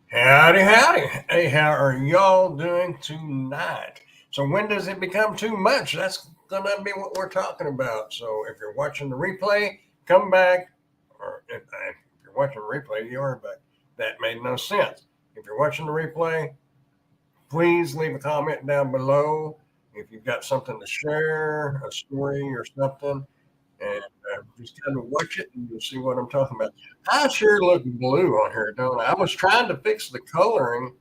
Howdy, howdy. Hey, how are y'all doing tonight? So, when does it become too much? That's going to be what we're talking about. So, if you're watching the replay, come back. Or if you're watching the replay, you are back. That made no sense. If you're watching the replay, please leave a comment down below. If you've got something to share, a story or something, and just kind of watch it and you'll see what I'm talking about. I sure look blue on here, don't I? I was trying to fix the coloring.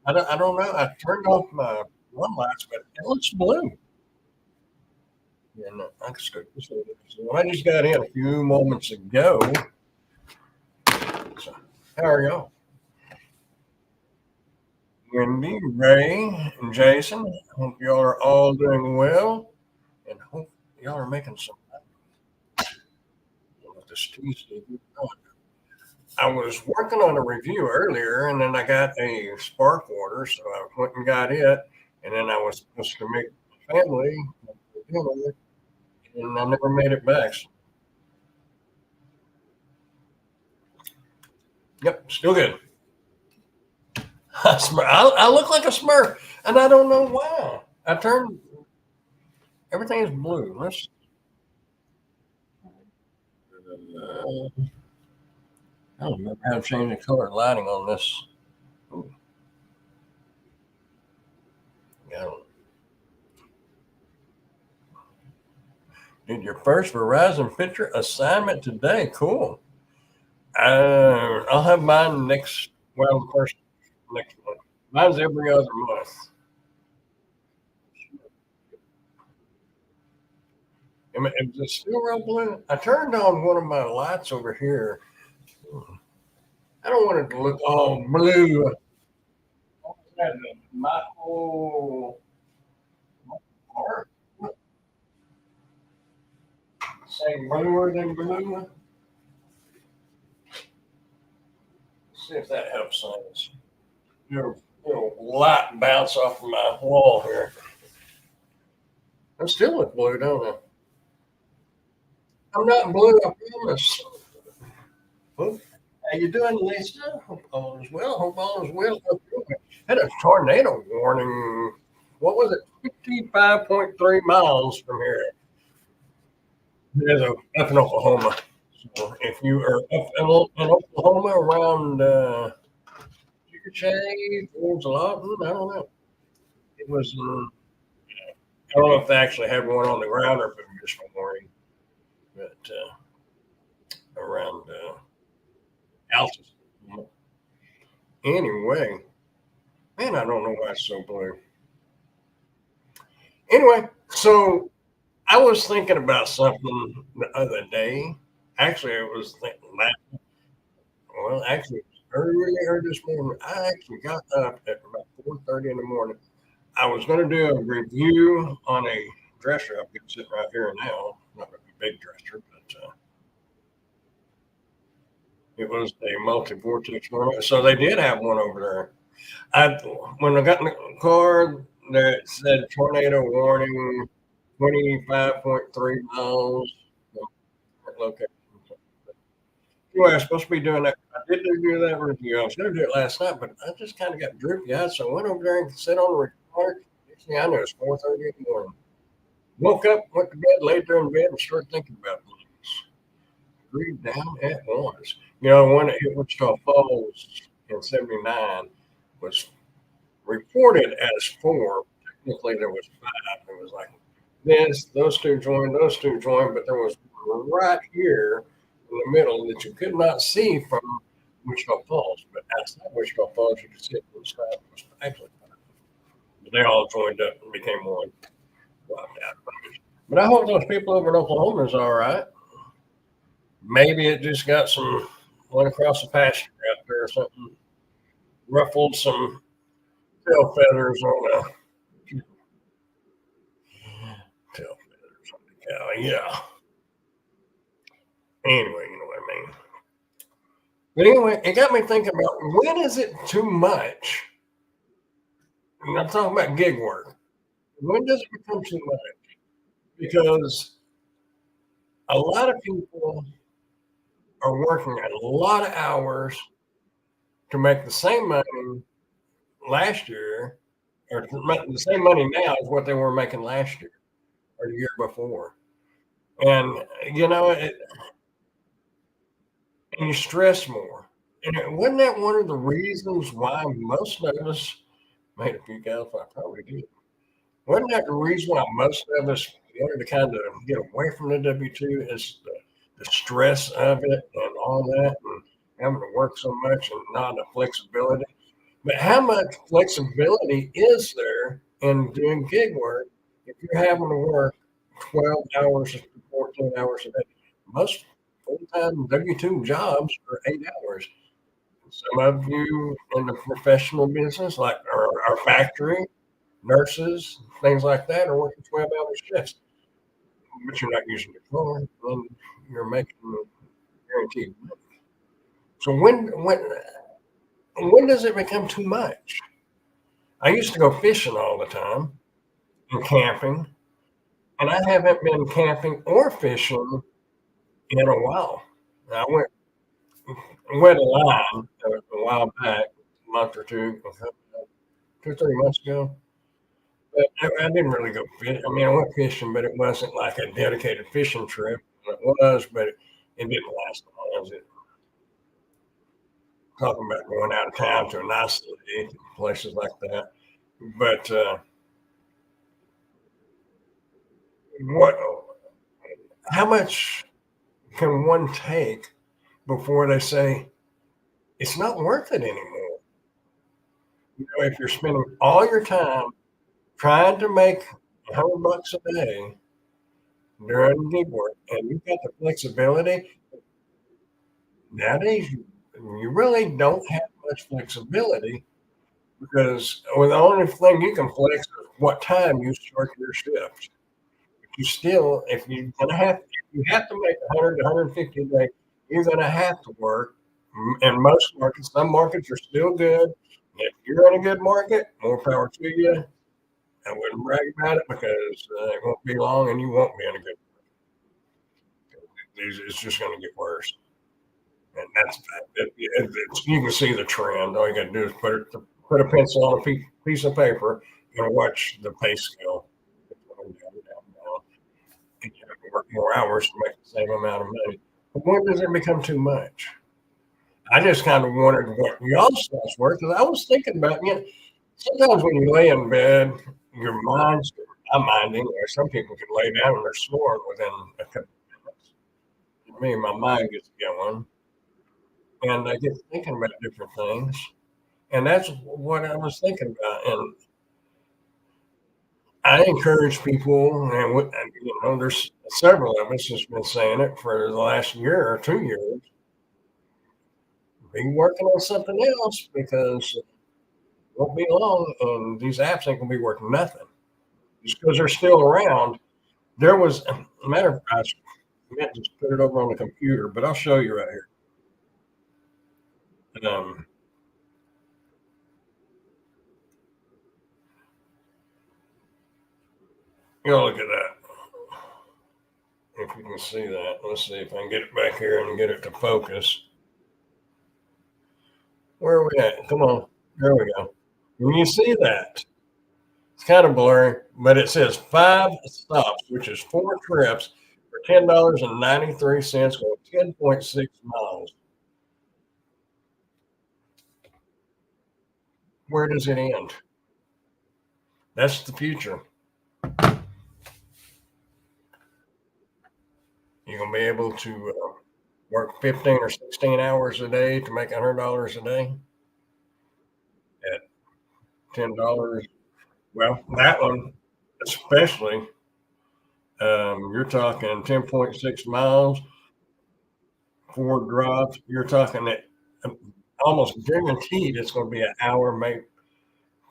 I don't know. I turned off my one lights, but it looks blue. And I just go, well, I just got in a few moments ago. So, how are y'all? Wendy, Ray, and Jason. Hope y'all are all doing well, and hope y'all are making some of this Tuesday. I was working on a review earlier, and then I got a spark order, so I went and got it, and then I was supposed to make my family dinner, and I never made it back. So, yep, still good. I look like a Smurf, and I don't know why. I turned everything is blue. Let's. I don't remember how to change the color lighting on this. Ooh, yeah. Did your first Verizon picture assignment today? Cool. I'll have mine next. Well, of course, next month. Mine's every other month. Is it still real blue? I turned on one of my lights over here. I don't want it to look all blue. My whole heart saying bluer than blue. Let's see if that helps things. Little light bounce off of my wall here. I still look blue, don't I? I'm not blue, I promise. Well, how you doing, Lisa? Hope all is well. Hope all is well. Had a tornado warning. What was it? 55.3 miles from here. There's up in Oklahoma. So if you are up in Oklahoma around Chickasha, towards Lawton, I don't know. It was. I don't know if they actually had one on the ground or if it was just a warning, but around altitude. Anyway, man, I don't know why it's so blue. Anyway, so I was thinking about something the other day. Actually, I was thinking last. Well, actually, it was earlier this morning. I actually got up at about 4:30 in the morning. I was going to do a review on a dresser I've got sitting right here now. Not a big dresser, but it was a multi-vortex one. So they did have one over there. I when I got in the car that said tornado warning, 25.3 miles. Location. Anyway, I was supposed to be doing that. I did do that review. I was going to do it last night, but I just kind of got droopy eyed, so I went over there and sat on the recliner. Next thing I know, it's 4:30 in the morning. Woke up, went to bed, laid there in bed, and started thinking about things. Breathe down at once. You know, when it hit Wichita Falls in '79 was reported as four. Technically, there was five. It was like this, those two joined, but there was one right here in the middle that you could not see from Wichita Falls. But outside Wichita Falls, you could see it from the sky. It was actually five. But they all joined up and became one. Wiped out. But I hope those people over in Oklahoma is all right. Maybe it just got some went across the pasture out there or something, ruffled some tail feathers on a tail feathers on the cow. Yeah. Anyway, you know what I mean. But anyway, it got me thinking about when is it too much? And I'm talking about gig work. When does it become too much? Because a lot of people are working a lot of hours to make the same money last year, or the same money now as what they were making last year or the year before. And and you stress more. And wasn't that one of the reasons why most of us made a few gals? I probably did. Wasn't that the reason why most of us wanted to kind of get away from the W two, is the stress of it and all that, and having to work so much and not the flexibility? But how much flexibility is there in doing gig work if you're having to work 12 hours to 14 hours a day? Most full-time W-2 jobs are 8 hours. Some of you in the professional business, like our factory, nurses, things like that, are working 12-hour shifts, but you're not using your phone and you're making guaranteed money. So when does it become too much? I used to go fishing all the time and camping, and I haven't been camping or fishing in a while. I went a line a while back, a month or two, 2 or 3 months ago. But I didn't really go fishing. I mean, I went fishing, but it wasn't like a dedicated fishing trip. It was, but it didn't last long. I was talking about going out of town to a nice city, places like that. But what? How much can one take before they say it's not worth it anymore? If you're spending all your time trying to make $100 a day during gig work, and you've got the flexibility. Nowadays, you really don't have much flexibility, because the only thing you can flex is what time you start your shift. But you still, if you have to make 100 to 150 a day, you're gonna have to work. In most markets, some markets are still good. If you're in a good market, more power to you. I wouldn't brag about it, because it won't be long and you won't be in a good market. It's just going to get worse. And that's you can see the trend. All you got to do is put a pencil on a piece of paper and watch the pay scale. And you have to work more hours to make the same amount of money. But when does it become too much? I just kind of wondered what y'all's thoughts were, because I was thinking about, sometimes when you lay in bed, your mind's, I'm minding, or some people can lay down and they're snoring within a couple of minutes. Me, my mind gets going, and I get thinking about different things. And that's what I was thinking about. And I encourage people, and there's several of us that's been saying it for the last year or 2 years, be working on something else, because it won't be long and these apps ain't going to be worth nothing. Just because they're still around. There was a matter of fact, I meant to just put it over on the computer, but I'll show you right here. Um, look at that. If you can see that, let's see if I can get it back here and get it to focus. Where are we at? Come on. There we go. When you see that, it's kind of blurry, but it says 5 stops, which is 4 trips for $10.93, going 10.6 miles. Where does it end? That's the future. You're going to be able to work 15 or 16 hours a day to make $100 a day at $10. Well, that one, especially, you're talking 10.6 miles, 4 drops. You're talking that almost guaranteed it's going to be an hour, maybe.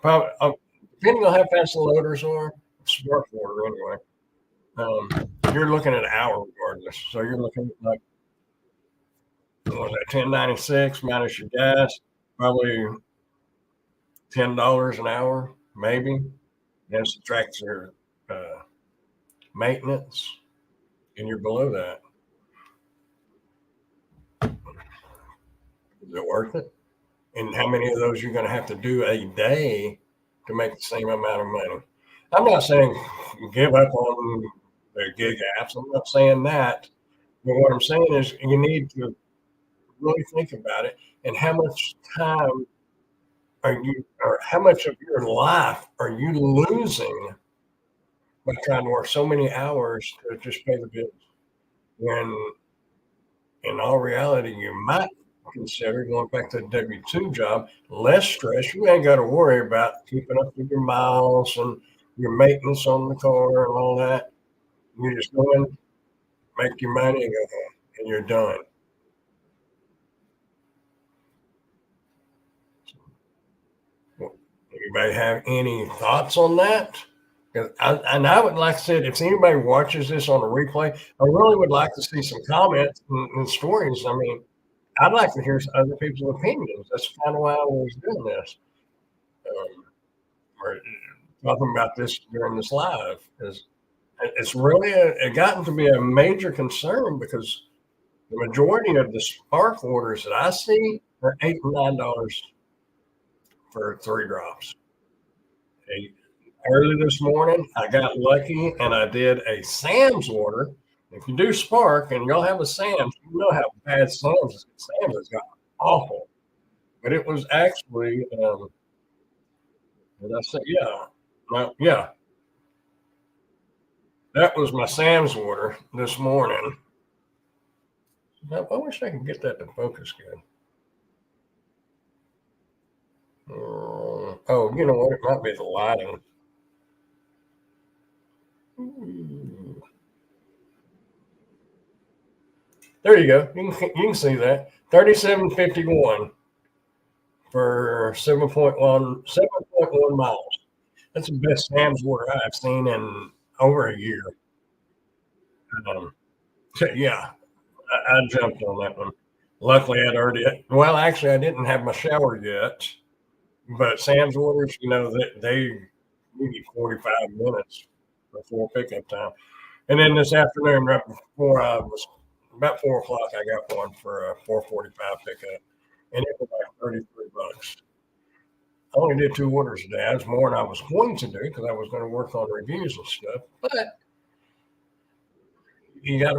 Probably, depending on how fast the loaders are, smart order anyway. You're looking at an hour regardless. So you're looking at, like, what was that, 10.96 minus your gas, probably $10 an hour, maybe. Then subtract your maintenance, and you're below that. Is it worth it? and how many of those you're going to have to do a day to make the same amount of money. I'm not saying give up on the gig apps. I'm not saying that. But what I'm saying is you need to really think about it and how much time are you, or how much of your life are you losing by trying to work so many hours to just pay the bills? When in all reality, you might consider going back to a W-2 job, less stress. You ain't got to worry about keeping up with your miles and your maintenance on the car and all that. You just go in, make your money, and go home, and you're done. Well, anybody have any thoughts on that? And I would like to say, if anybody watches this on a replay, I really would like to see some comments and stories. I mean, I'd like to hear other people's opinions. That's kind of why I was doing this. Um, or talking about this during this live is it's really it gotten to be a major concern because the majority of the spark orders that I see are $8 and $9 for 3 drops. Early this morning, I got lucky and I did a Sam's order. If you do Spark and y'all have a Sam's, you know how bad Sam's is. Sam's has got awful, but it was actually, did I say, yeah, yeah, that was my Sam's order this morning. I wish I could get that to focus good. Oh, you know what? It might be the lighting. There you go. You can see that 37.51 for 7.1 miles. That's the best Sam's order I've seen in over a year. So yeah, I jumped on that one. Luckily, I'd already. Well, actually, I didn't have my shower yet. But Sam's orders, they give you 45 minutes before pickup time. And then this afternoon, right before I was about 4 o'clock, I got one for a 4:45 pickup, and it was like $33. I only did 2 orders a day. That's more than I was going to do because I was going to work on reviews and stuff. But you got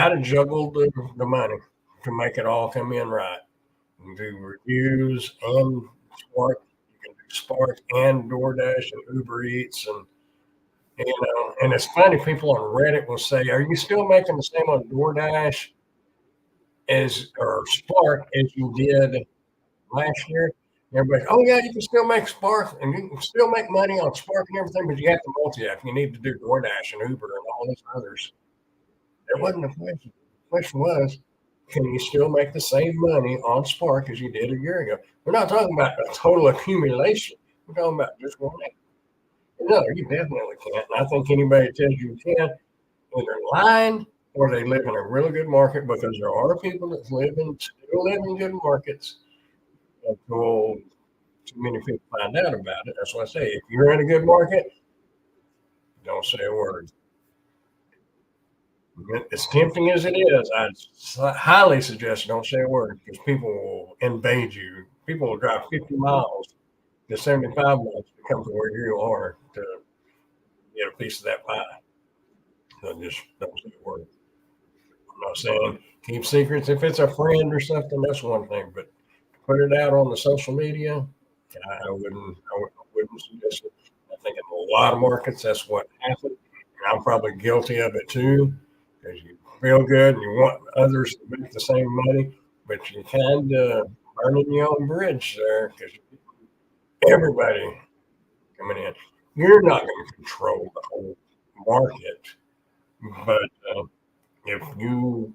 to juggle the money to make it all come in right. You can do reviews and Spark. You can do Spark and DoorDash and Uber Eats and it's funny. People on Reddit will say, "Are you still making the same on DoorDash as or Spark as you did last year?" Everybody, oh yeah, you can still make Spark and you can still make money on Spark and everything, but you have to multi-app. You need to do DoorDash and Uber and all these others. It wasn't the question. The question was, can you still make the same money on Spark as you did a year ago? We're not talking about a total accumulation. We're talking about just one day. No, you definitely can't. And I think anybody that tells you you can, either lying or they live in a really good market because there are people that still live in good markets until too many people find out about it. That's why I say if you're in a good market, don't say a word. As tempting as it is, I highly suggest don't say a word because people will invade you. People will drive 50 miles to 75 miles to come to where you are to get a piece of that pie. So just don't say a word. I'm not saying keep secrets. If it's a friend or something, that's one thing. But put it out on the social media, I wouldn't suggest it. I think in a lot of markets, that's what happened. And I'm probably guilty of it too because you feel good and you want others to make the same money, but you kind of burning your own bridge there because everybody coming in. You're not going to control the whole market, but if you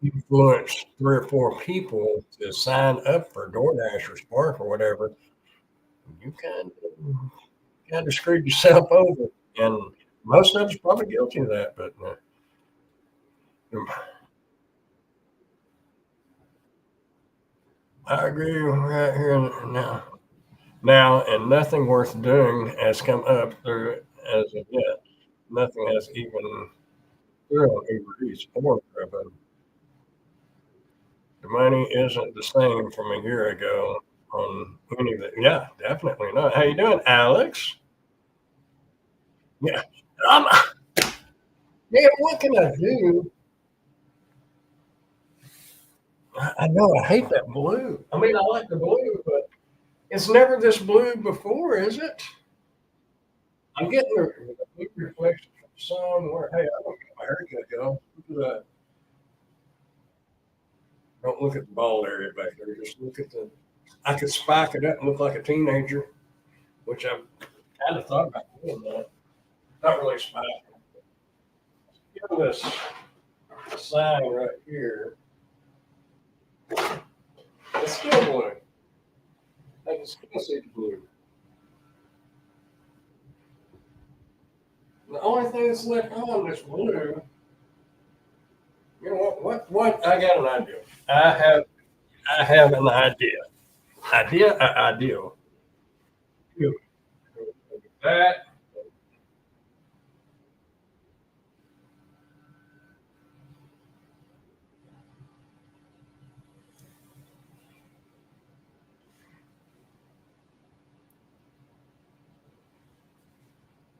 influence 3 or 4 people to sign up for DoorDash or Spark or whatever, you kind of screwed yourself over. And most of us probably guilty of that, but I agree right here now. Now, and nothing worth doing has come up through as of yet. Nothing has even through on Uber Eats or Grubhub. The money isn't the same from a year ago on any of it. Yeah, definitely not. How you doing, Alex? Yeah. Um, man, what can I do? I know I hate that blue. I mean, I like the blue, but it's never this blue before, is it? I'm getting the blue reflection from the sun. Where, hey, I don't get my haircut, y'all. Look at that. Don't look at the bald area back there. Just look at the. I could spike it up and look like a teenager, which I've kind of thought about doing that. Not really spike. Give this sign right here. It's still blue. I can still see the blue. The only thing that's left on this blue, you know what? I got an idea. I have, I have an idea. Ideal. That.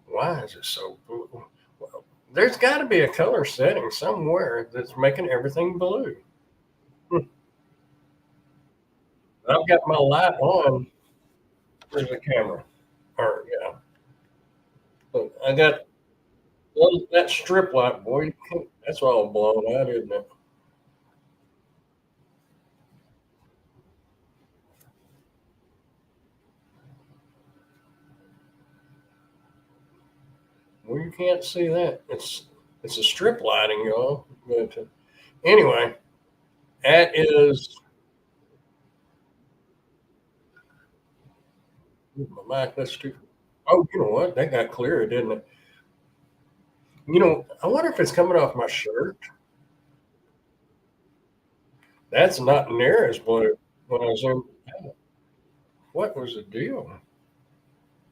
Why is it so blue? Well, there's got to be a color setting somewhere that's making everything blue. Hmm. I've got my light on. There's a camera. Or yeah, but I got that strip light, boy. That's all blown out, isn't it? Well, you can't see that. It's a strip lighting, y'all. But anyway, that is my mic. That's stupid. Oh, you know what? That got clearer, didn't it? You know, I wonder if it's coming off my shirt. That's not near as blue when I zoom. What was the deal?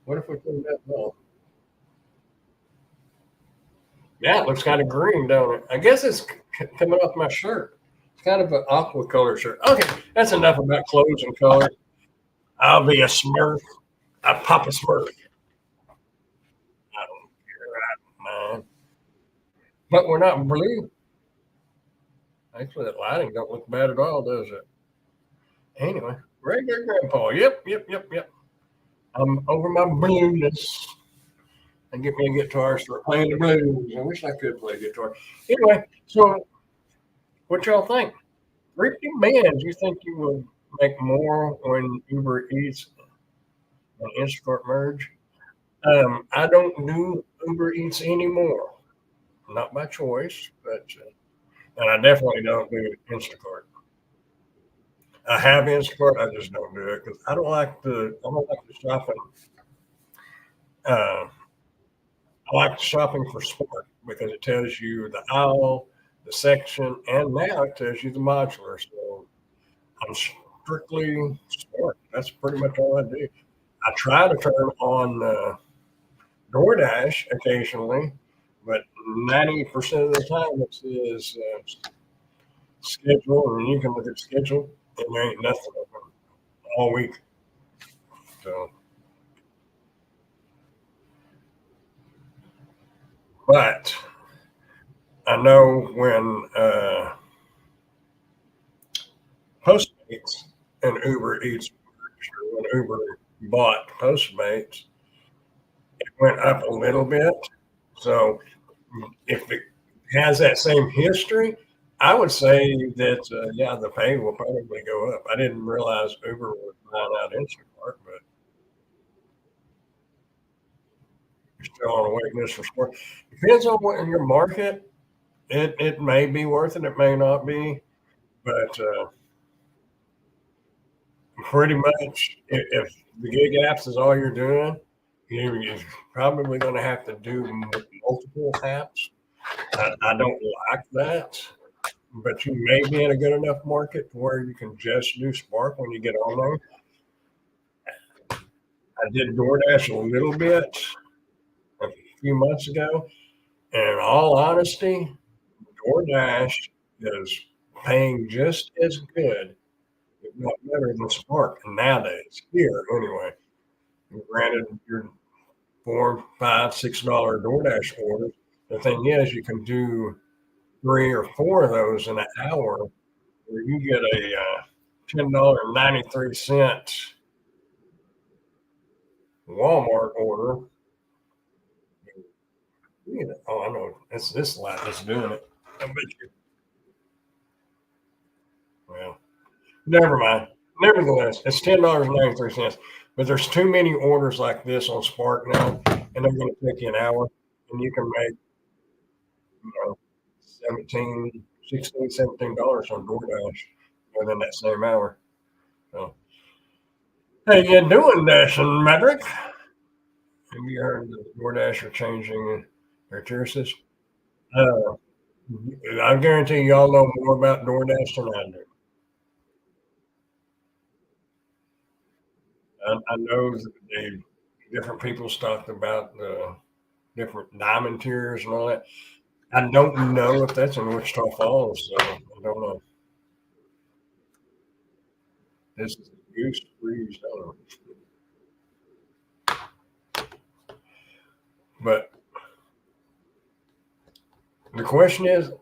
What if we put that off? Yeah, it looks kind of green, don't it? I guess it's coming off my shirt. It's kind of an aqua color shirt. Okay, that's enough about clothes and color. I'll be a Smurf. I pop a Smurf. I don't care. I don't mind. But we're not blue. Actually, that lighting don't look bad at all, does it? Anyway, regular grandpa. Yep. I'm over my blueness. And get me a guitar, start playing the blues. I wish I could play guitar. Anyway, so what y'all think? 50 bands, you think you would make more when Uber Eats and Instacart merge? I don't do Uber Eats anymore. Not by choice, but and I definitely don't do Instacart. I have Instacart, I just don't do it because I don't like the shopping. Uh, I like shopping for sport because it tells you the aisle, the section, and now it tells you the modular. So I'm strictly sport. That's pretty much all I do. I try to turn on DoorDash occasionally, but 90% of the time it says schedule, and you can look at schedule, and there ain't nothing open all week. So, but I know when Postmates and Uber Eats, when Uber bought Postmates, it went up a little bit. So if it has that same history, I would say that yeah, the pay will probably go up. I didn't realize Uber was buying out Instacart, but you're still on a waiting list for sport. Depends on what in your market. It may be worth it. It may not be, but pretty much if the gig apps is all you're doing, you're probably going to have to do multiple apps. I don't like that, but you may be in a good enough market where you can just do Spark when you get on there. I did DoorDash a little bit a few months ago, and in all honesty, DoorDash is paying just as good, if not better than Spark nowadays, here anyway. Granted, your 4, 5, $6 DoorDash orders. The thing is, you can do 3 or 4 of those in an hour, where you get a $10.93 Walmart order. Oh, I know. It's this light that's doing it. I bet you. Well, never mind. Nevertheless, it's $10.93. But there's too many orders like this on Spark now, and they're going to take you an hour, and you can make, you know, 17, 16, $17 on DoorDash within that same hour. So, how you doing, Dash and Maverick? Have you heard that DoorDash are changing their tier system? Uh, I guarantee y'all know more about DoorDash than I do. I know that different people talked about the different diamond tiers and all that. I don't know if that's in Wichita Falls, so I don't know. This is Goose Freeze. I don't know. But the question is,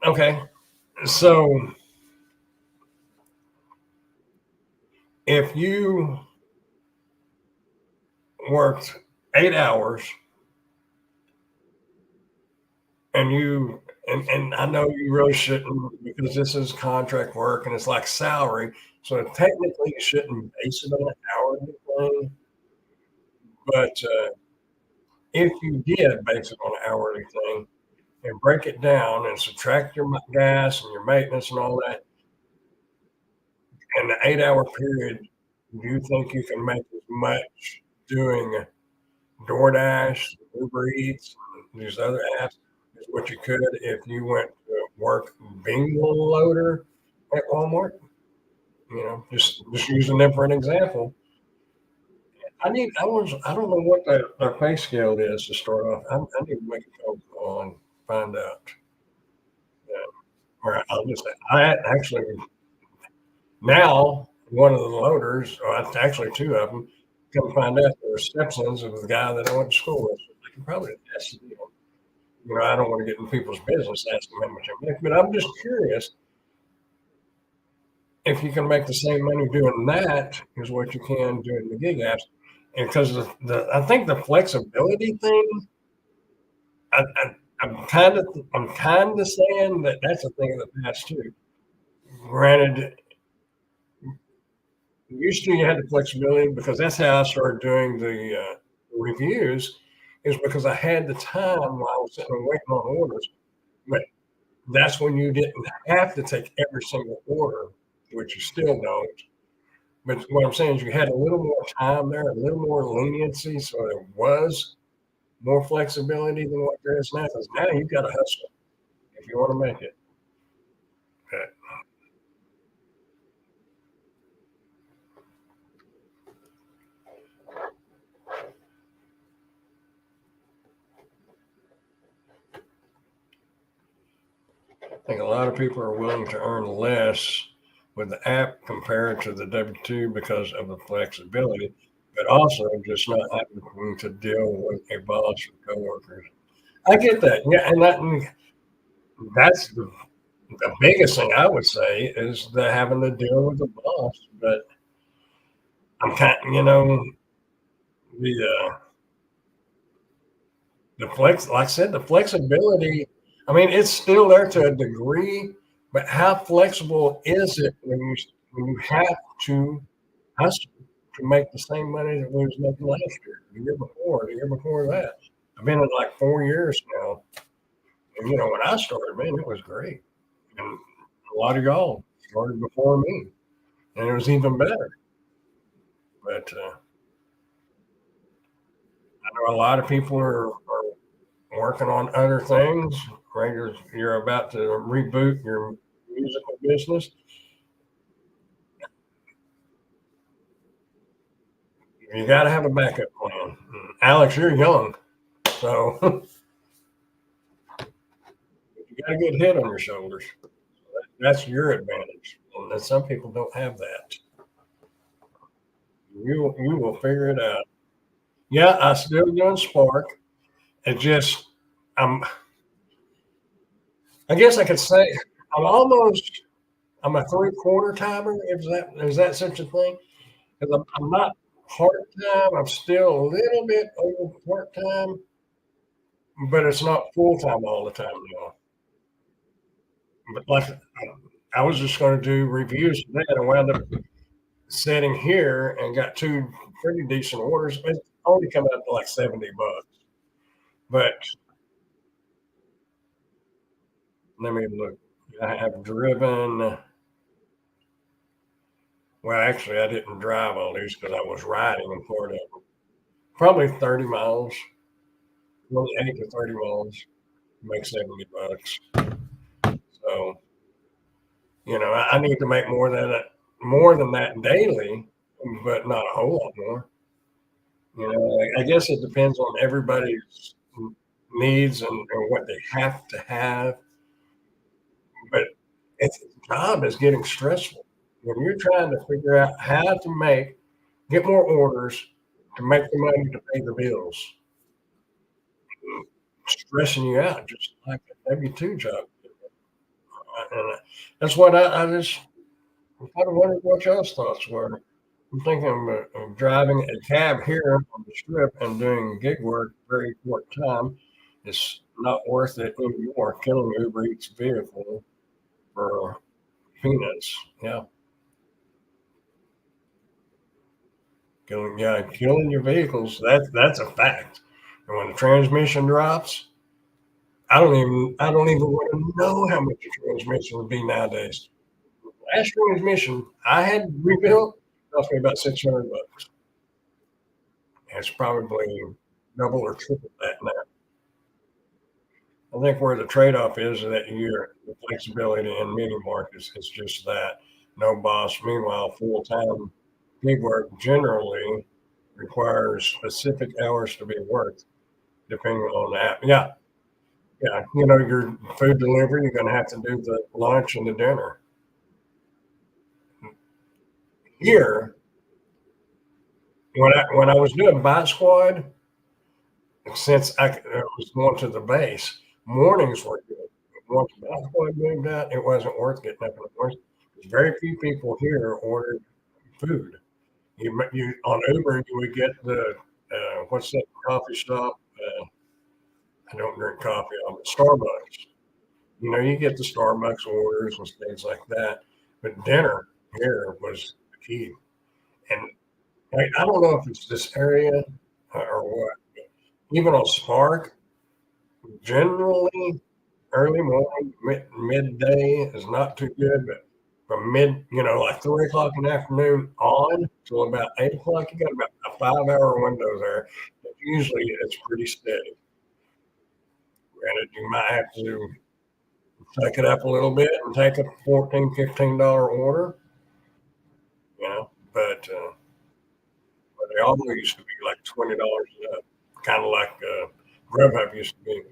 okay, so if you worked 8 hours and I know you really shouldn't, because this is contract work and it's like salary, so technically you shouldn't base it on an hourly thing. But if you did base it on an hourly thing and break it down and subtract your gas and your maintenance and all that, in the 8 hour period, do you think you can make as much doing DoorDash, Uber Eats, and these other apps as what you could if you went to work bingo loader at Walmart? Just using them for an example. I don't know what their pay scale is to start off. I need to make a phone call and find out. Yeah. Or I'll just say, I actually now one of the loaders, or actually two of them, come find out they were stepsons of the guy that I went to school with. So I can probably ask them. I don't want to get in people's business asking how much I make, but I'm just curious if you can make the same money doing that as what you can doing the gig apps. And because I think the flexibility thing, I, I, I'm kind of saying that that's a thing of the past too. Granted, used to you had the flexibility because that's how I started doing the reviews, is because I had the time while I was sitting and waiting on orders. But that's when you didn't have to take every single order, which you still don't. But what I'm saying is you had a little more time there, a little more leniency, so there was more flexibility than what there is now. Because now you've got to hustle if you want to make it. But I think a lot of people are willing to earn less with the app compared to the W-2 because of the flexibility, but also just not having to deal with a boss or coworkers. I get that. Yeah, that's the biggest thing I would say is the having to deal with the boss. But I'm kind, the the flex, like I said, the flexibility. I mean, it's still there to a degree, but how flexible is it when you have to hustle to make the same money that we was making last year, the year before, the year before that? I've been in like 4 years now, and when I started, man, it was great, and a lot of y'all started before me, and it was even better. But I know a lot of people are working on other things. Right, you're about to reboot your musical business. You got to have a backup plan. Alex, you're young, so you got a good head on your shoulders. That's your advantage. And then some people don't have that. You will figure it out. Yeah, I still doing Spark. It just I'm I guess I could say I'm almost I'm a three-quarter timer. Is that such a thing? Because I'm not part time. I'm still a little bit over part time, but it's not full time all the time now. But like I was just going to do reviews today, and I wound up sitting here and got two pretty decent orders. It only come out to like $70. But let me look. I have driven. Well, actually, I didn't drive all these because I was riding in Florida. Probably 30 miles, really 8 to 30 miles, make $70. So, I need to make more than that daily, but not a whole lot more. I guess it depends on everybody's needs and what they have to have. But it's the job is getting stressful when you're trying to figure out how to get more orders to make the money to pay the bills. Stressing you out just like a W-2 job. And that's what I just kind of wondered what y'all's thoughts were. I'm thinking of driving a cab here on the strip and doing gig work very short time. It's not worth it anymore. Killing Uber Eats vehicle for peanuts. Yeah, killing your vehicles. That's a fact. And when the transmission drops, I don't even want to know how much a transmission would be nowadays. Last transmission I had rebuilt cost me about $600. It's probably double or triple that now. I think where the trade-off is that the flexibility in many markets is just that no boss. Meanwhile, full-time gig work generally requires specific hours to be worked, depending on that. Yeah, yeah. Your food delivery, you're going to have to do the lunch and the dinner. Here, when I was doing Bite Squad, since I was going to the base, mornings were good. Once Bite Squad moved out, it wasn't worth getting up in the morning. Very few people here ordered food. You on Uber, you would get the what's that coffee shop? I don't drink coffee. Starbucks. You get the Starbucks orders and things like that. But dinner here was the key. And I don't know if it's this area or what. Even on Spark, generally early morning, midday is not too good, but from like 3 o'clock in the afternoon on till about 8 o'clock, you got about a 5 hour window there. But usually it's pretty steady. Granted, you might have to take it up a little bit and take a $14, $15 order, but they all used to be like $20 up, kind of like Grubhub used to be.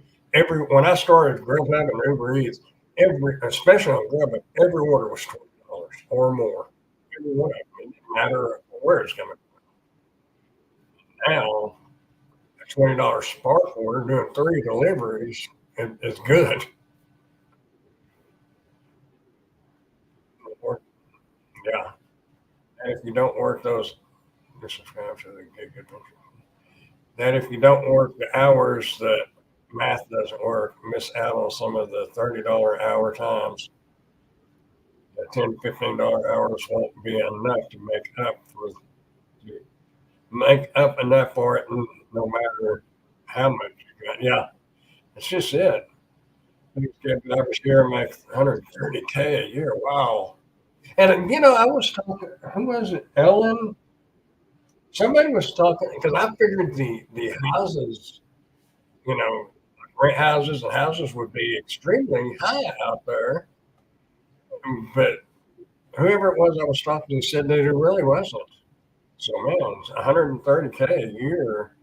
When I started Grubhub and Uber Eats, especially on Grubhub, every order was $20 or more. Every one of them, it didn't matter where it's coming from. Now, a $20 Spark order doing 3 deliveries is good. Yeah, and if you don't work those, this is kind of the gig adventure. That if you don't work the hours that math doesn't work, miss out on some of the $30 hour times. The $10, $15 hours won't be enough to make up enough for it, no matter how much you got. Yeah, it's just it. These average here make 130K a year. Wow. And I was talking. Who was it? Ellen. Somebody was talking because I figured the houses, you know, rent houses and houses would be extremely high out there. But whoever it was I was talking to said that it really wasn't. So man, 130K a year.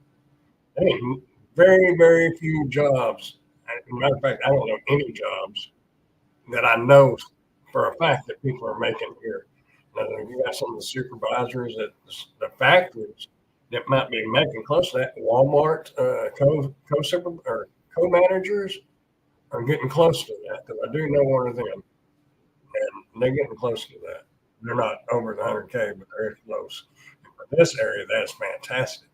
I mean, very, very few jobs. As a matter of fact, I don't know any jobs that I know for a fact that people are making here. Now, you got some of the supervisors at the factories that might be making close to that. Walmart co-managers are getting close to that because I do know one of them, and they're getting close to that. They're not over the 100K, but they're close. For this area, that's fantastic.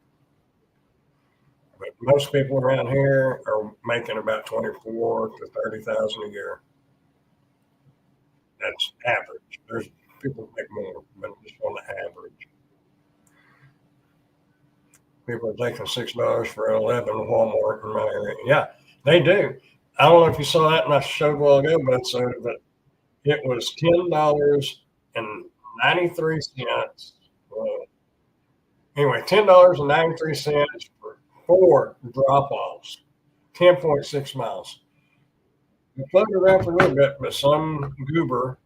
But most people around here are making about 24 to 30,000 a year. That's average. There's people make more, but just on the average. People are taking $6 for 11 Walmart in my area. Yeah, they do. I don't know if you saw that, and I showed a while ago, but it was $10.93. Anyway, $10.93 for 4 drop-offs, 10.6 miles. It floated around for a little bit, but some goober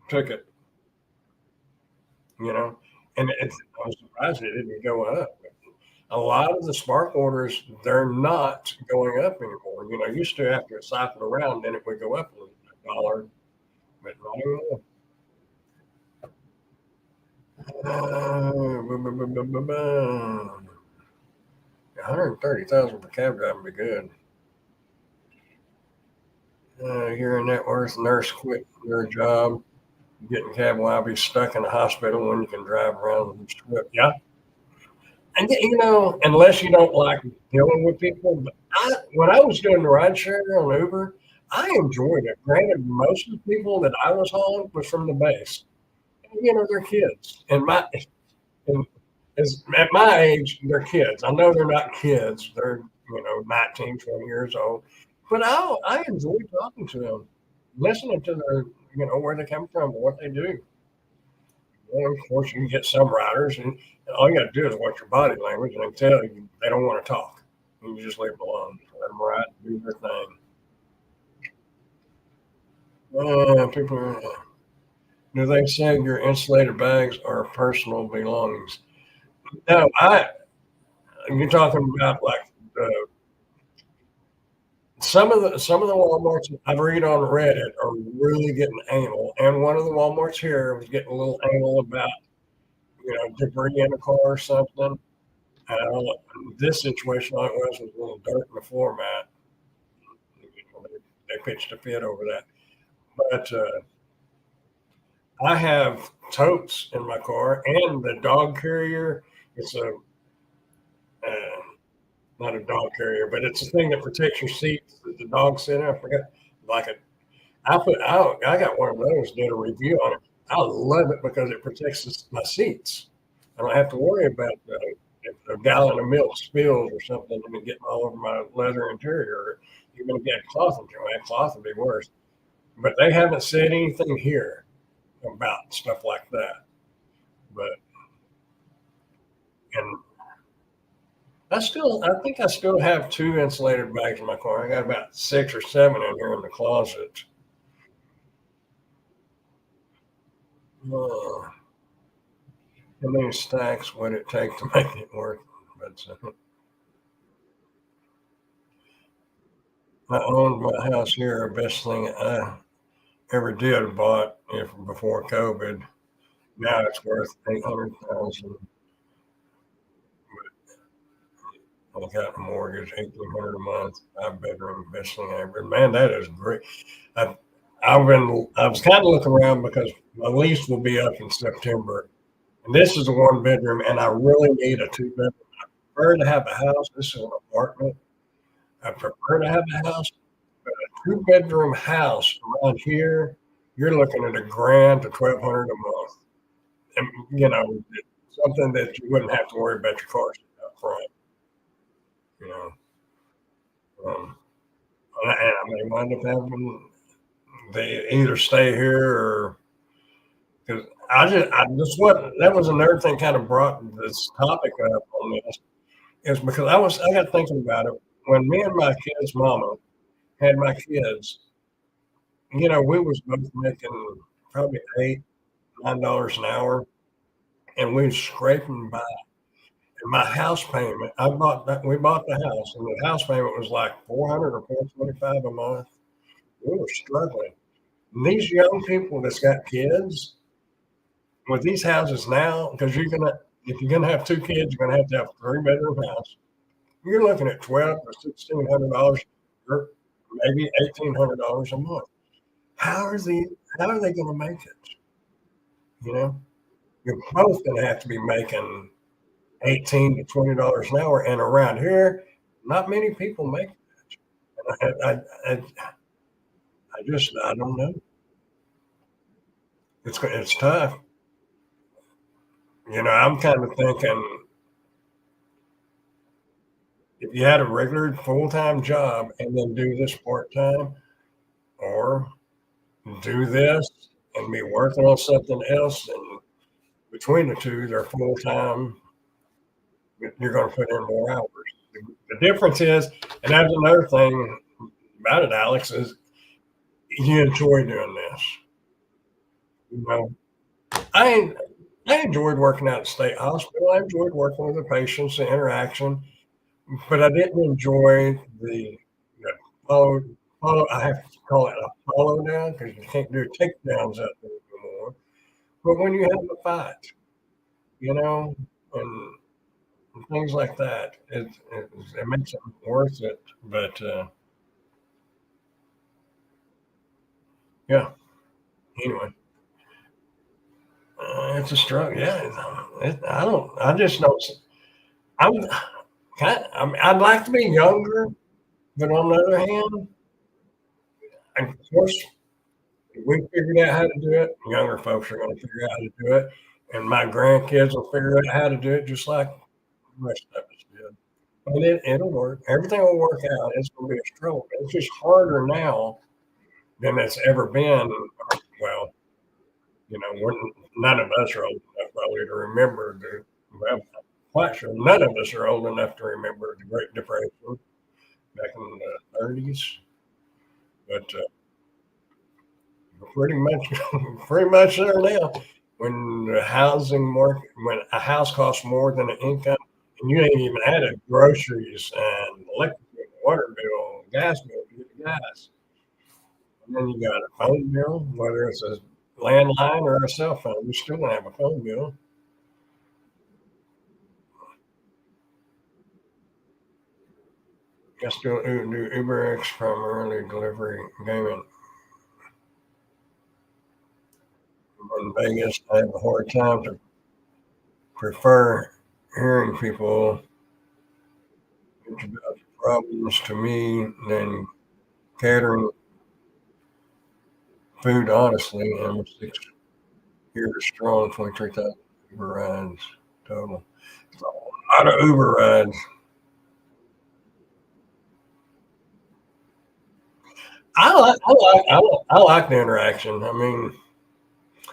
took it, you know. And I was surprised it didn't go up. A lot of the Spark orders, they're not going up anymore. You know, used to after it cycled around, then it would go up $1, but not anymore. 130,000 for cab driving would be good. You're a net worth nurse quit their job, getting cab while be stuck in a hospital when you can drive around the strip. Yeah. And you know, unless you don't like dealing with people, but when I was doing the ride share on Uber, I enjoyed it. Granted, most of the people that I was hauling was from the base. You know, they're kids, and at my age, they're kids. I know they're not kids; they're 19, 20 years old. But I enjoy talking to them, listening to their where they come from, what they do. Well, of course, you can get some riders, and all you got to do is watch your body language, and they tell you they don't want to talk. You just leave them alone. Just let them ride, do their thing. People, do they say your insulated bags are personal belongings? No, you're talking about like some of the Walmarts I've read on Reddit are really getting anal, and one of the Walmarts here was getting a little anal about debris in a car or something. This situation, all it was a little dirt in the floor mat. They pitched a fit over that. But I have totes in my car and the dog carrier. It's not a dog carrier, but it's a thing that protects your seats that the dog sit in. I forgot, like a, I got one of those. Did a review on it. I love it because it protects my seats. I don't have to worry about if a gallon of milk spills or something and it getting all over my leather interior. Even if you had cloth interior, cloth would be worse. But they haven't said anything here about stuff like that. But and I think I still have 2 insulated bags in my car. I got about 6 or 7 in here in the closet. How many stacks would it take to make it work? But I owned my house here. Best thing I ever did bought it before COVID. Now it's worth 800,000. I got a mortgage, 1,800 a month, 5 bedroom, best thing ever. Man, that is great. I, I was kind of looking around because my lease will be up in September, and this is a 1 bedroom, and I really need a 2 bedroom. I prefer to have a house. This is an apartment. I prefer to have a house, but a 2 bedroom house around here, you're looking at $1,000 to 1,200 a month, and something that you wouldn't have to worry about your car up front. You know, um, and I may wind up having they either stay here or because I just what that was another thing kind of brought this topic up on this is because I got thinking about it when me and my kids' mama had my kids. We was both making probably $8, $9 an hour, and we was scraping by. And my house payment, I bought that. We bought the house, and the house payment was like 400 or 425 a month. We were struggling. These young people that's got kids with these houses now, because if you're gonna have two kids, you're gonna have a three-bedroom house. You're looking at $1,200 or $1,600 or maybe $1,800 a month. How are they? How are they going to make it? You know, you're both going to have to be making $18 to $20 an hour, and around here, not many people make that. I don't know. It's tough. I'm kind of thinking if you had a regular full time job and then do this part time, or do this and be working on something else, and between the two, they're full time. You're going to put in more hours. The difference is, and that's another thing about it, Alex, is you enjoy doing this. You know, I I enjoyed working out at the state hospital. I enjoyed working with the patients, the interaction, but I didn't enjoy the follow. I have to call it a follow down because you can't do takedowns out there anymore. But when you have a fight, you know, and things like that, it makes it worth it. But yeah, anyway, it's a struggle. Yeah, I don't. I just don't. I'm I'd like to be younger, but on the other hand, and of course, we figured out how to do it. Younger folks are going to figure out how to do it, and my grandkids will figure out how to do it just like the rest of us did. And it'll work. Everything will work out. It's going to be a struggle. It's just harder now than it's ever been. Well, we're, none of us are old enough probably to remember well, quite sure none of us are old enough to remember the Great Depression back in the 30s, but we're pretty much there now. When the housing market, when a house costs more than an income, and you ain't even added groceries and electric bill, water bill, gas bill to get the gas, and then you got a phone bill, whether it's a landline or a cell phone, you still gonna have a phone bill. Just do UberX primarily delivery gaming in Vegas. I have a hard time to prefer hearing people introduce problems to me than catering food honestly. And 6 years strong, 23,000 Uber rides total. So, a lot of Uber rides. I like the interaction. I mean,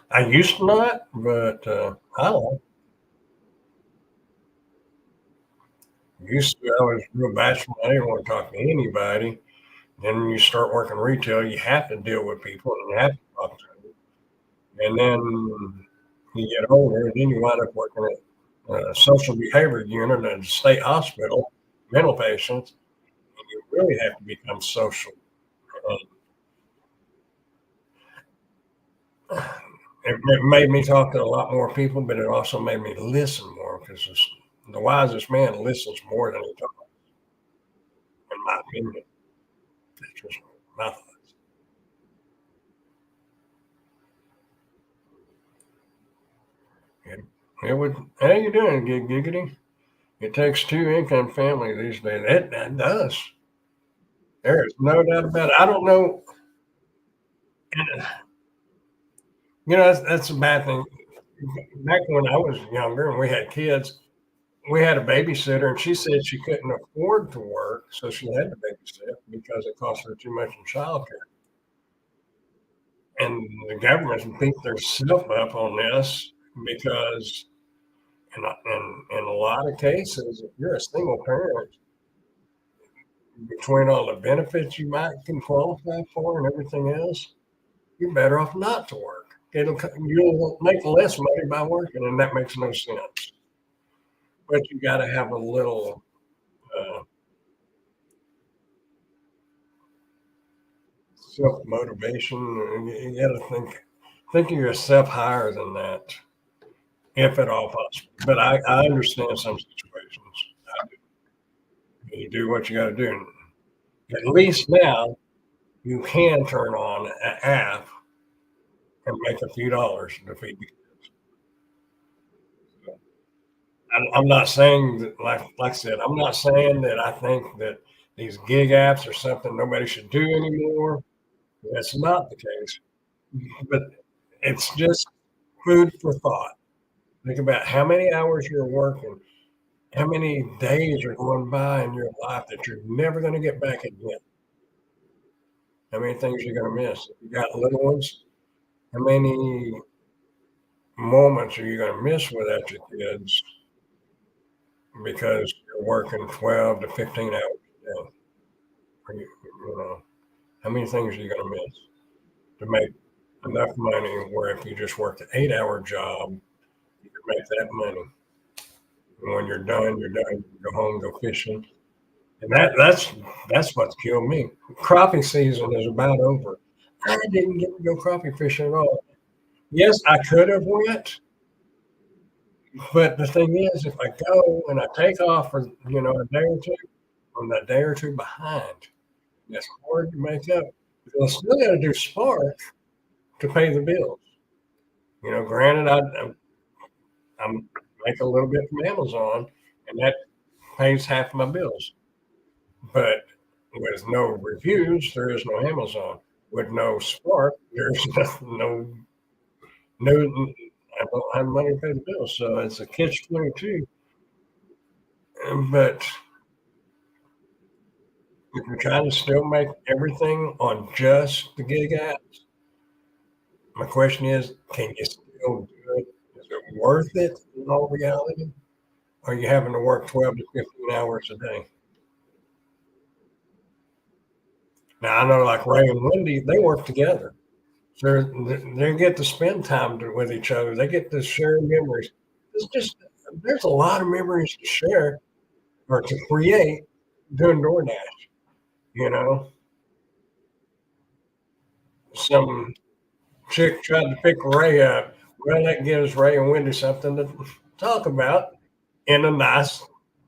I used to not, but I like. Used to, I was real bashful. I didn't want to talk to anybody. Then when you start working retail, you have to deal with people and you have to talk to them. And then you get older, and then you wind up working at a social behavior unit at a state hospital, mental patients, and you really have to become social. And it made me talk to a lot more people, but it also made me listen more because the wisest man listens more than he talks, in my opinion. That's just my thoughts. And it would, how you doing, Giggity? It takes two income family these days. It does. There is no doubt about it. I don't know. That's a bad thing. Back when I was younger and we had kids, we had a babysitter, and she said she couldn't afford to work, so she had to babysit because it cost her too much in childcare. And the government beat themselves up on this because, in a lot of cases, if you're a single parent, between all the benefits you might can qualify for and everything else, you're better off not to work. You'll make less money by working, and that makes no sense. But you got to have a little. Uh, self motivation. You got to think of yourself higher than that, if at all possible. But I understand some situations. You do what you got to do. And at least now you can turn on an app and make a few dollars to feed the kids. I'm not saying that, like I said, I'm not saying that I think that these gig apps are something nobody should do anymore. That's not the case. But it's just food for thought. Think about how many hours you're working, how many days are going by in your life that you're never going to get back again. How many things you're going to miss? If you got little ones, how many moments are you going to miss without your kids because you're working 12 to 15 hours a day? You know, how many things are you going to miss to make enough money where if you just worked an 8-hour job, you could make that money. And when you're done, you're done. You go home, go fishing. And that's what's killed me. Crappie season is about over. I didn't get to go crappie fishing at all. Yes, I could have went, but the thing is, if I go and I take off for a day or two, I'm a day or two behind. It's hard to make up. I still got to do Spark to pay the bills. Granted, I'm make a little bit from Amazon, and that pays half my bills. But with no reviews, there is no Amazon. With no Spark, there's no. I don't have money to pay the bills, so it's a catch-22. But if you're trying to still make everything on just the gig apps, my question is, can you still do it? Is it worth it in all reality? Or are you having to work 12 to 15 hours a day? Now, I know like Ray and Wendy, they work together. So they get to spend time with each other. They get to share memories. It's just, there's a lot of memories to share or to create doing DoorDash. You know, some chick tried to pick Ray up. Well, that gives Ray and Wendy something to talk about in a nice,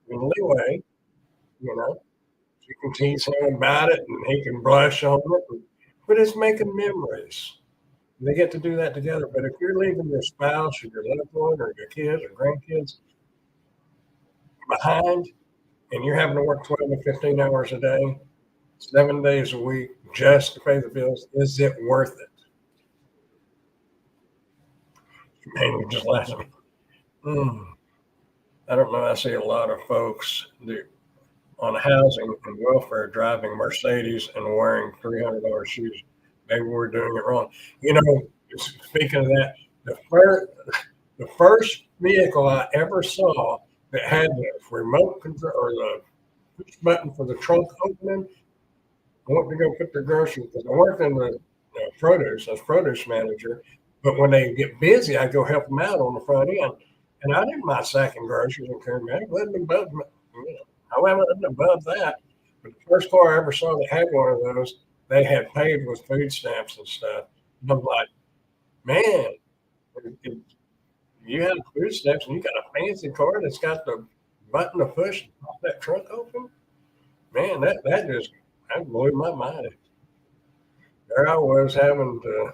friendly way. You know, you can tease him about it and he can blush on it. But it's making memories. They get to do that together. But if you're leaving your spouse or your loved one or your kids or grandkids behind and you're having to work 12 to 15 hours a day, 7 days a week just to pay the bills, is it worth it? Man, you just laughing. I don't know. I see a lot of folks on housing and welfare driving Mercedes and wearing $300 shoes. Maybe we're doing it wrong. Speaking of that, the first vehicle I ever saw that had the remote control or the push button for the trunk opening, I went to go put the groceries because I worked in the produce. I was produce manager. But when they get busy, I go help them out on the front end. And I didn't mind sacking groceries and carrying them. I wasn't above that. But the first car I ever saw that had one of those, they had paid with food stamps and stuff. And I'm like, man, if you have food stamps and you got a fancy car that's got the button to push and pop that trunk open, man, that blew my mind. There I was having to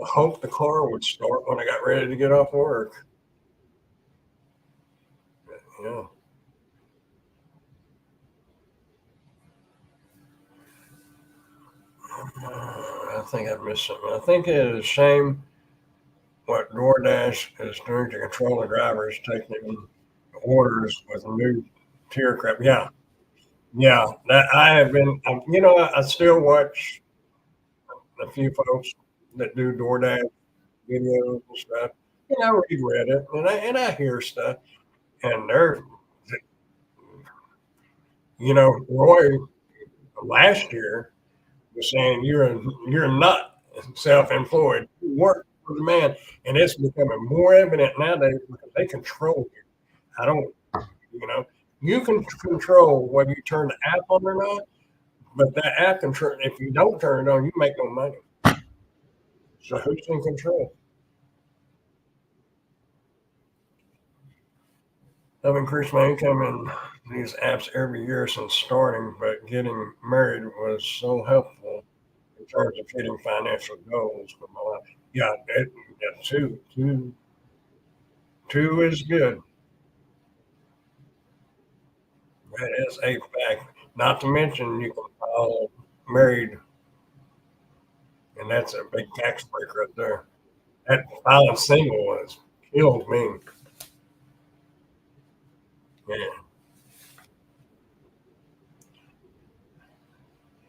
hope the car would start when I got ready to get off work. Yeah. I think I missed something. I think it is a shame what DoorDash is doing to control the drivers, taking orders with new tier crap. Yeah. Yeah. That I have been, I still watch a few folks that do DoorDash videos and stuff. And I read Reddit and I hear stuff. And Roy last year was saying you're not self-employed. You work for the man, and it's becoming more evident nowadays because they control you. I don't, you can control whether you turn the app on or not, But that app control, if you don't turn it on, you make no money. So who's in control? I've increased my income in these apps every year since starting, but getting married was so helpful in terms of hitting financial goals for my life. Yeah, yeah, two is good. That is a fact. Not to mention you can file married, and that's a big tax break right there. That filing single was killed me. Yeah.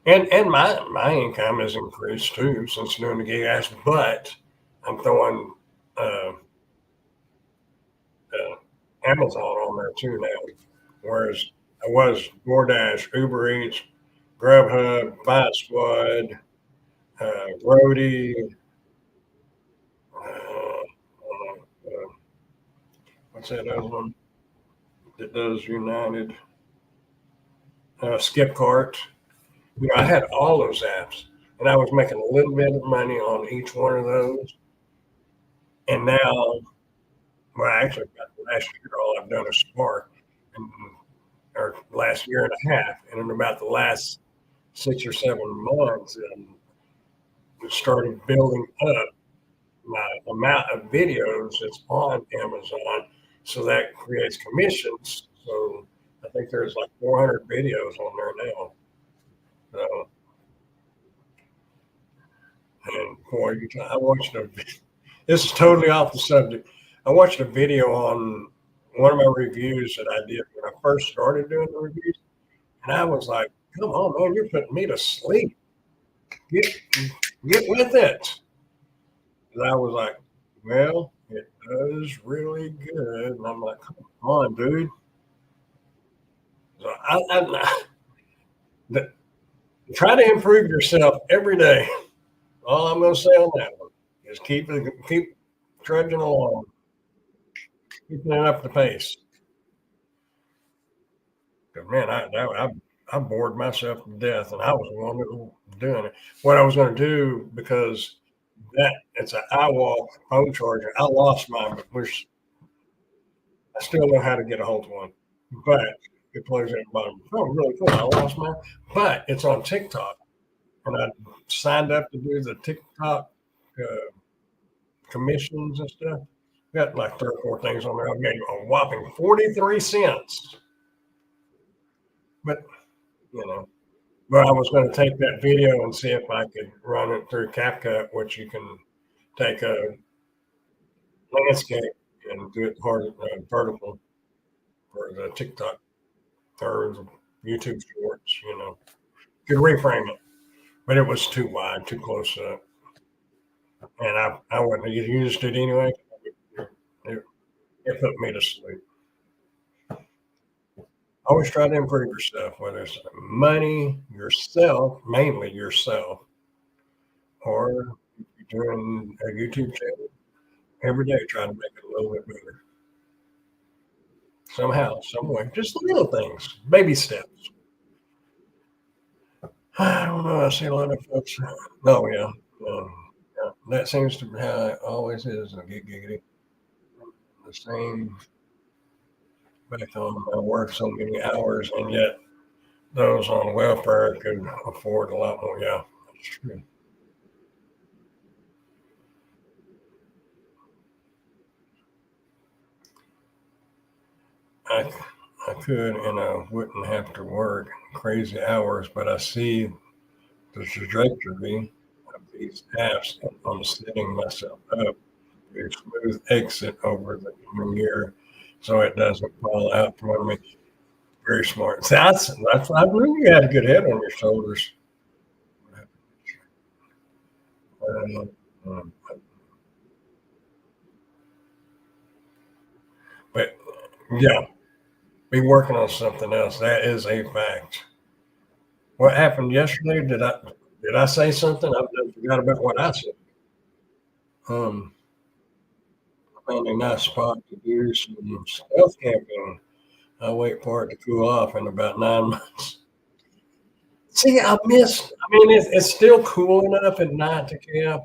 And my income has increased too since doing the gig apps, but I'm throwing uh, Amazon on there too now. Whereas I was DoorDash, Uber Eats, Grubhub, Fight Squad, Roadie, what's that other one that does United? Skip Cart. You know, I had all those apps, and I was making a little bit of money on each one of those. And now, well, actually, about the last year, all I've done is Spark, and, or last year and a half, and in about the last 6 or 7 months, started building up my amount of videos that's on Amazon. So that creates commissions. So I think there's like 400 videos on there now. So, and boy, I watched a. This is totally off the subject. I watched a video on one of my reviews that I did when I first started doing the reviews, and I was like, "Come on, man, you're putting me to sleep. Get get with it." And I was like, "Well, it does really good," and I'm like, "Come on, dude." So the, try to improve yourself every day. All I'm going to say on that one is keep trudging along, keeping it up the pace. 'Cause, man, I bored myself to death, and I was the one that was doing it. What I was going to do because that it's an iWalk phone charger. I lost mine, but I still know how to get a hold of one. But it plays at the bottom. Oh, really cool. I lost mine, but it's on TikTok, and I signed up to do the TikTok uh, commissions and stuff. Got like 3 or 4 things on there. I made a whopping 43 cents. But you know, but I was going to take that video and see if I could run it through CapCut, which you can take a landscape and do it vertical for the TikTok or the YouTube shorts. You know, could reframe it, but it was too wide, too close up, and I wouldn't have used it anyway. It, it put me to sleep. Always try to improve yourself, whether it's money, yourself, mainly yourself, or if you're doing a YouTube channel, every day try to make it a little bit better. Somehow, some way, just little things, baby steps. I don't know. I see a lot of folks. Oh, yeah. Yeah. That seems to be how it always is. I get giggity. The same back on my work so many hours, and yet those on welfare could afford a lot more. Yeah, that's true. I, I could and I wouldn't have to work crazy hours, but I see the trajectory of these apps and I'm setting myself up to a smooth exit over the coming year so it doesn't fall out from under me. Very smart. See, that's I knew you had a good head on your shoulders. Um, but yeah, be working on something else. That is a fact. What happened yesterday? Did I say something? I forgot about what I said. Um, found a nice spot to do some stealth camping. I'll wait for it to cool off in about 9 months. See, it's still cool enough at night to camp,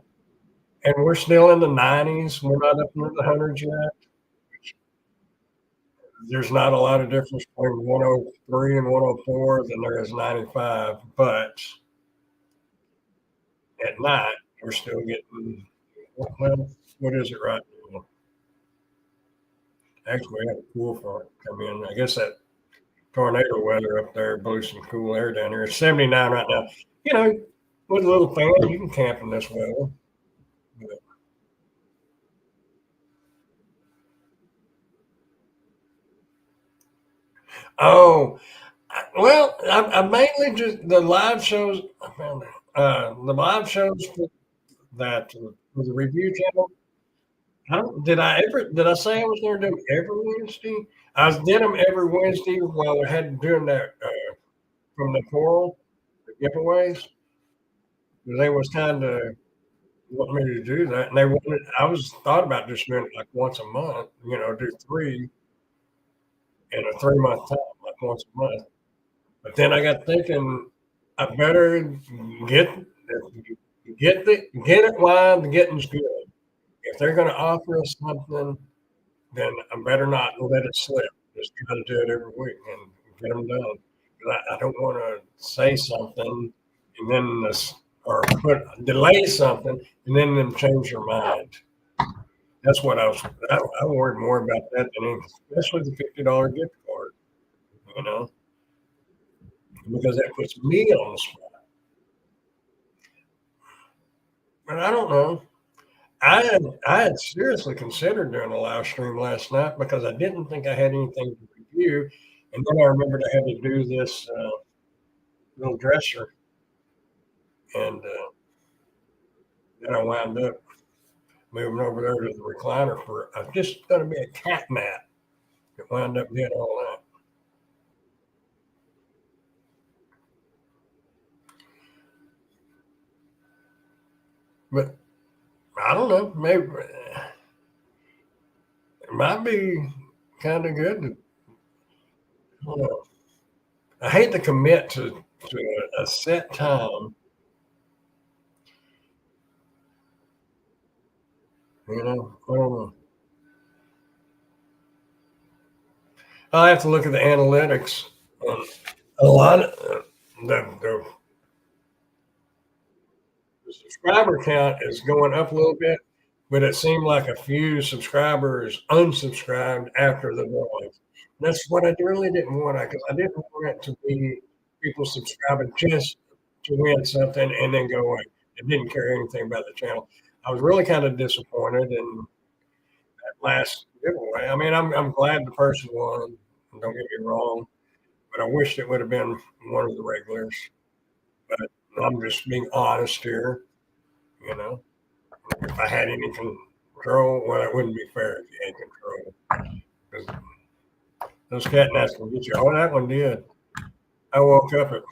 and we're still in the 90s. We're not up into the hundreds yet. There's not a lot of difference between 103 and 104 than there is 95, but at night we're still getting, well, what is it right now? Actually, we had a cool front come in. I guess that tornado weather up there blew some cool air down here. It's 79 right now. You know, with a little fan, you can camp in this weather. But, oh, I mainly just the live shows. I found the live shows for that for the review channel. Did I say I was going to do them every Wednesday? Did them every Wednesday while I had doing that from the coral the giveaways. They was kind of wanting me to do that, and they wanted. I was thought about just doing it like once a month. You know, do three in a 3 month time, like once a month. But then I got thinking, I better get get it while the getting's good. If they're going to offer us something, then I better not let it slip. Just try to do it every week and get them done. I don't want to say something and then delay something and then them change their mind. That's what I worried more about that than anything, especially the $50 gift card. You know, because that puts me on the spot. But I don't know. I had seriously considered doing a live stream last night because I didn't think I had anything to review, and then I remembered I had to do this little dresser, and then I wound up moving over there to the recliner for just going to be a cat mat. It wound up being all that. But I don't know. Maybe it might be kind of good. I don't know. I hate to commit to a set time. You know, I don't know. I have to look at the analytics. A lot of the subscriber count is going up a little bit, but it seemed like a few subscribers unsubscribed after the voice. That's what I really didn't want. Because I didn't want it to be people subscribing just to win something and then go away. I didn't care anything about the channel. I was really kind of disappointed in that last giveaway. I mean, I'm glad the person won. Don't get me wrong, but I wished it would have been one of the regulars. But I'm just being honest here. You know, if I had any control, well, it wouldn't be fair if you had control. Because those cat naps can get you. Oh, that one did. I woke up at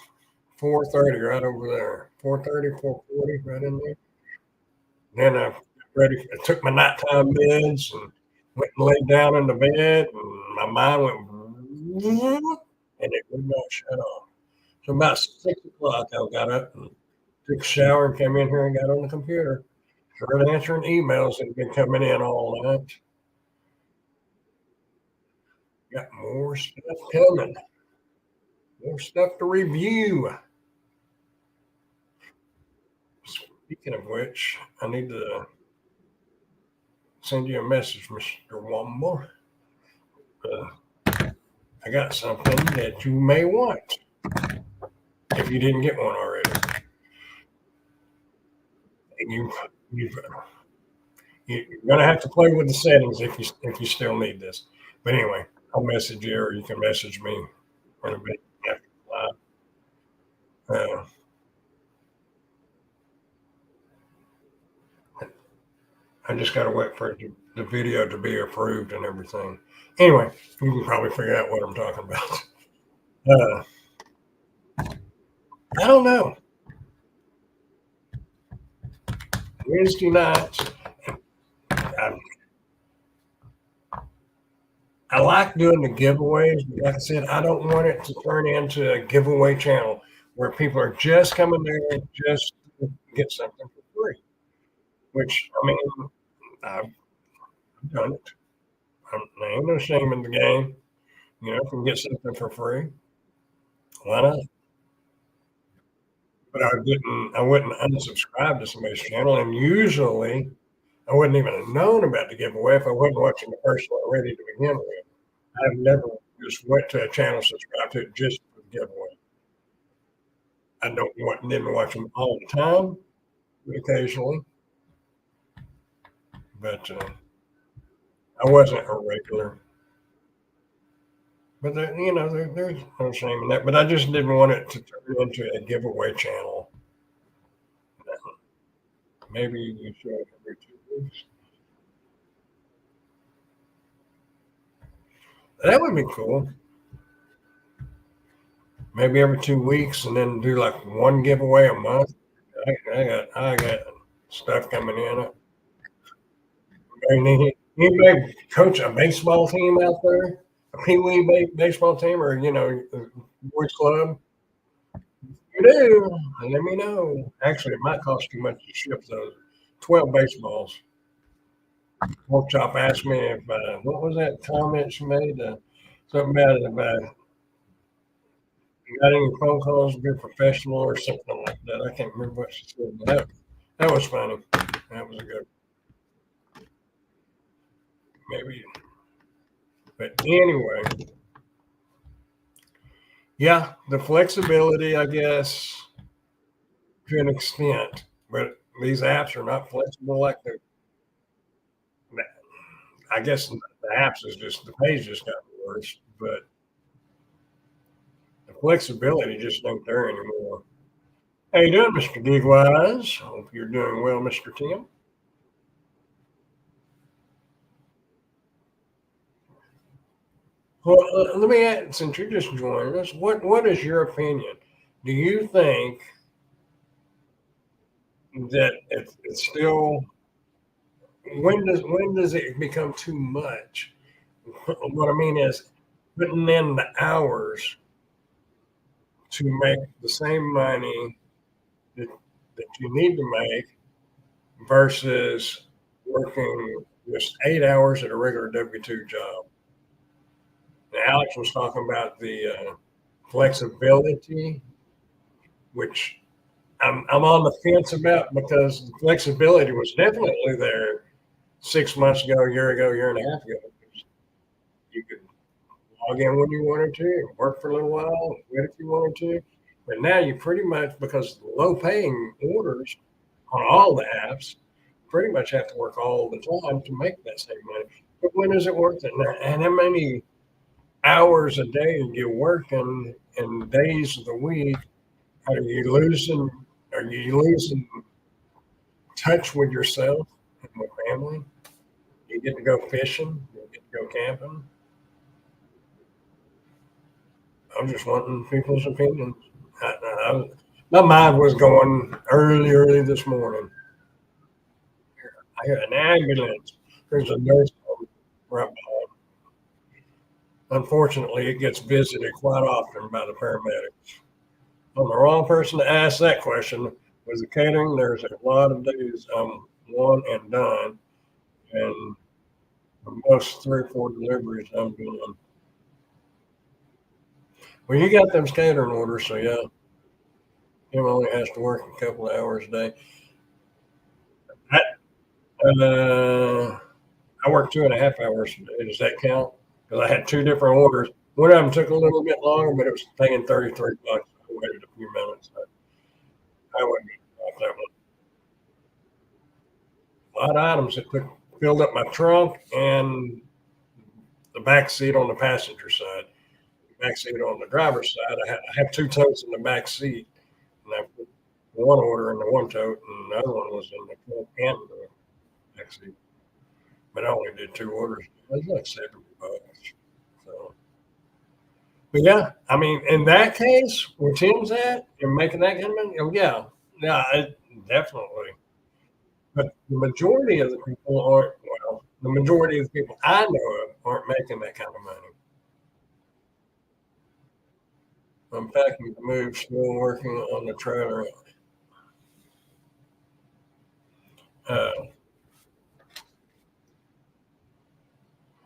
4:30 right over there. 4:30, 4:40 right in there. Then I took my nighttime meds and went and laid down in the bed, and my mind went, and it would not shut off. So about 6 o'clock, I got up and took a shower and came in here and got on the computer. Started answering emails that have been coming in all night. Got more stuff coming. More stuff to review. Speaking of which, I need to send you a message, Mr. Womble. I got something that you may want if you didn't get one already. And you're gonna have to play with the settings if you still need this. But anyway, I'll message you, or you can message me in a bit after live. I just got to wait for the video to be approved and everything. Anyway, you can probably figure out what I'm talking about. I don't know. Wednesday nights, I like doing the giveaways. But like I said, I don't want it to turn into a giveaway channel where people are just coming there just to get something for free, which, I mean, I've done it. There ain't no shame in the game. You know, if we can get something for free, why not? But I wouldn't unsubscribe to somebody's channel, and usually I wouldn't even have known about the giveaway if I wasn't watching the person already to begin with. I've never just went to a channel, subscribed to it just for the giveaway. I don't want didn't watch them all the time, but occasionally, but I wasn't a regular. But there, you know, there's no shame in that. But I just didn't want it to turn into a giveaway channel. Maybe you show it every 2 weeks. That would be cool. Maybe every 2 weeks, and then do like one giveaway a month. I got stuff coming in. Anybody coach a baseball team out there? A pee wee baseball team, or boys club? You do. Let me know. Actually, it might cost too much to ship those 12 baseballs. Pork Chop asked me if what was that comment she made? Something about it about you got any phone calls to be professional or something like that. I can't remember what she said. But that was funny. That was a good. Maybe. But anyway, yeah, the flexibility, I guess, to an extent, but these apps are not flexible like I guess the apps is just the page just got worse, but the flexibility just ain't there anymore. How you doing, Mr. Gigwise? Hope you're doing well, Mr. Tim. Well, let me ask, since you're just joining us, what is your opinion? Do you think that it's still when does it become too much? What I mean is putting in the hours to make the same money that, that you need to make versus working just 8 hours at a regular W-2 job. And Alex was talking about the flexibility, which I'm on the fence about because the flexibility was definitely there 6 months ago, a year ago, year and a half ago. You could log in when you wanted to, work for a little while, quit if you wanted to. But now you pretty much, because of the low paying orders on all the apps, pretty much have to work all the time to make that same money. But when is it worth it? And how many hours a day you're working and days of the week? Are you losing? Are you losing touch with yourself and with family? You get to go fishing. You get to go camping. I'm just wanting people's opinions. My mind was going early this morning. I hear an ambulance. There's a nurse home right behind. Unfortunately, it gets visited quite often by the paramedics. I'm the wrong person to ask that question. With the catering, there's a lot of days I'm one and done, and most 3 or 4 deliveries I'm doing. Well, you got them catering orders, so yeah, him only has to work a couple of hours a day. Uh, I worked 2.5 hours a day. Does that count? Because I had 2 different orders. One of them took a little bit longer, but it was paying $33. I waited a few minutes. I wouldn't off that one. A lot of items that filled up my trunk and the back seat on the passenger side. The back seat on the driver's side. I have 2 totes in the back seat, and I put one order in the one tote, and the other one was in the front and the back seat. But I only did 2 orders. It was like $70. So, but yeah, I mean, in that case, where Tim's at and making that kind of money, oh yeah, definitely. But the majority of the people aren't. Well, the majority of the people I know of aren't making that kind of money. Unpacking the move, still working on the trailer. Uh,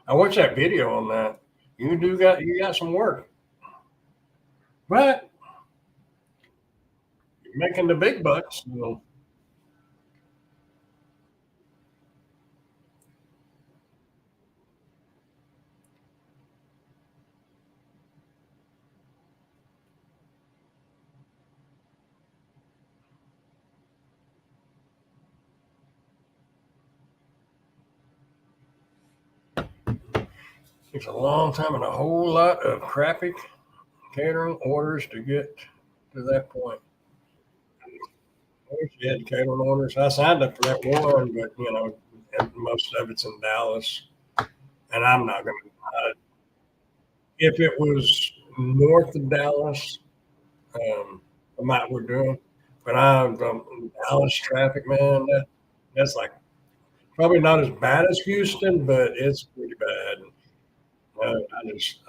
I watched that video on that. You got some work, but you're making the big bucks. It's a long time and a whole lot of crappy catering orders to get to that point. I wish you had catering orders. I signed up for that one, but and most of it's in Dallas, and I'm not going to. If it was north of Dallas, I might would do it. But Dallas traffic, man. That's like probably not as bad as Houston, but it's pretty bad. I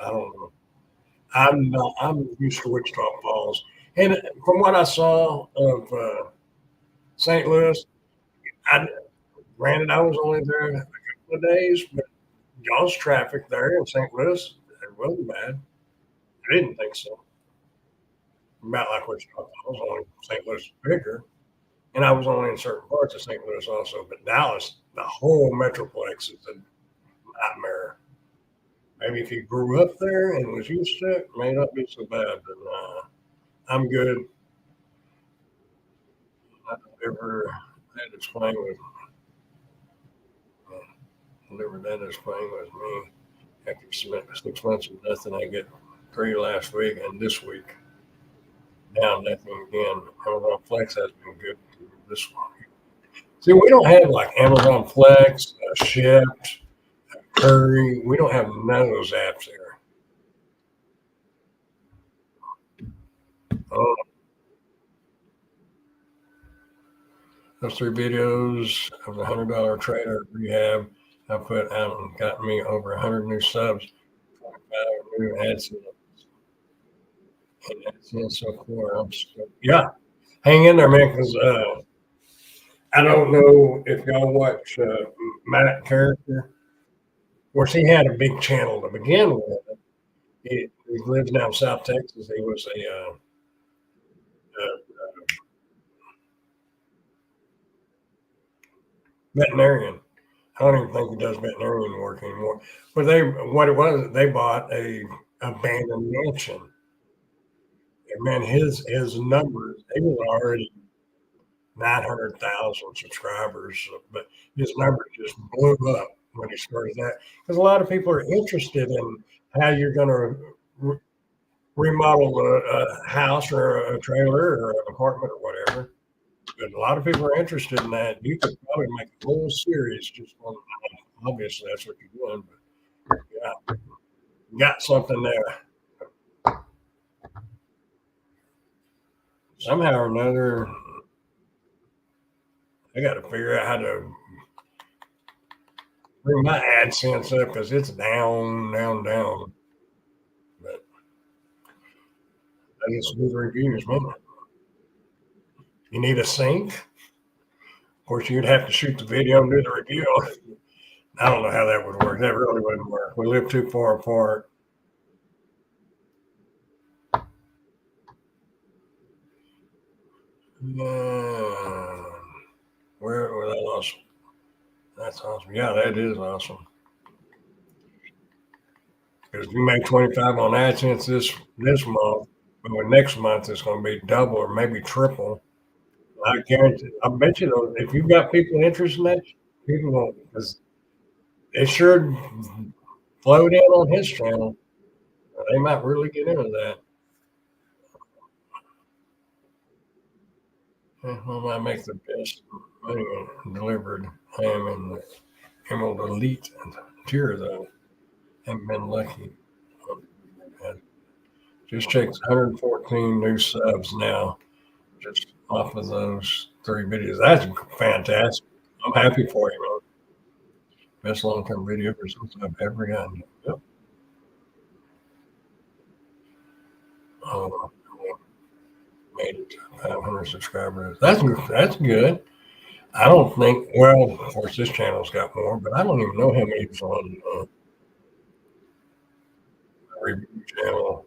don't know. I'm used to Wichita Falls, and from what I saw of St. Louis, I granted I was only there a couple of days, but y'all's traffic there in St. Louis it wasn't bad. I didn't think so. About like Wichita Falls, only St. Louis is bigger, and I was only in certain parts of St. Louis also. But Dallas, the whole metroplex is a nightmare. Maybe if you grew up there and was used to it, may not be so bad. But I'm good. I've never had this playing with never done this playing with me. After 6 months of nothing, I get 3 last week and this week. Now nothing again. Amazon Flex has been good this week. See, we don't have like Amazon Flex, Shipt, Curry. We don't have none of those apps there. Oh, those 3 videos of the $100 trader rehab I put out and got me over 100 new subs, 25 new AdSense, and AdSense so far. Yeah, hang in there, man, because I don't know if y'all watch Matt Character. Of course, he had a big channel to begin with. He lives now in South Texas. He was a veterinarian. I don't even think he does veterinarian work anymore. But what it was, they bought a abandoned mansion. And man, his numbers, he was already 900,000 subscribers, but his numbers just blew up when he started that. Because a lot of people are interested in how you're going to remodel a house or a trailer or an apartment or whatever. But a lot of people are interested in that. You could probably make a whole series just on. Obviously, that's what you're doing. But yeah, you got something there. Somehow or another, I got to figure out how to bring my AdSense up because it's down, down, down. But I just do the reviews, man. You need a sync. Of course, you'd have to shoot the video and do the review. I don't know how that would work. That really wouldn't work. We live too far apart. Where that awesome? That's awesome. Yeah, that is awesome. Because you make 25 on AdSense this month, but next month it's going to be double or maybe triple. I guarantee. I bet you though, if you've got people interested in that, people will because it sure flowed in on his channel. They might really get into that. I might make the best money delivered ham in the Emerald Elite tier though. Haven't been lucky. Just checked 114 new subs now, just off of those 3 videos. That's fantastic. I'm happy for you, man. Best long-term video results I've ever gotten. Yep. So made it to 500 subscribers. That's good. I don't think. Well, of course, this channel's got more, but I don't even know how many is on review channel.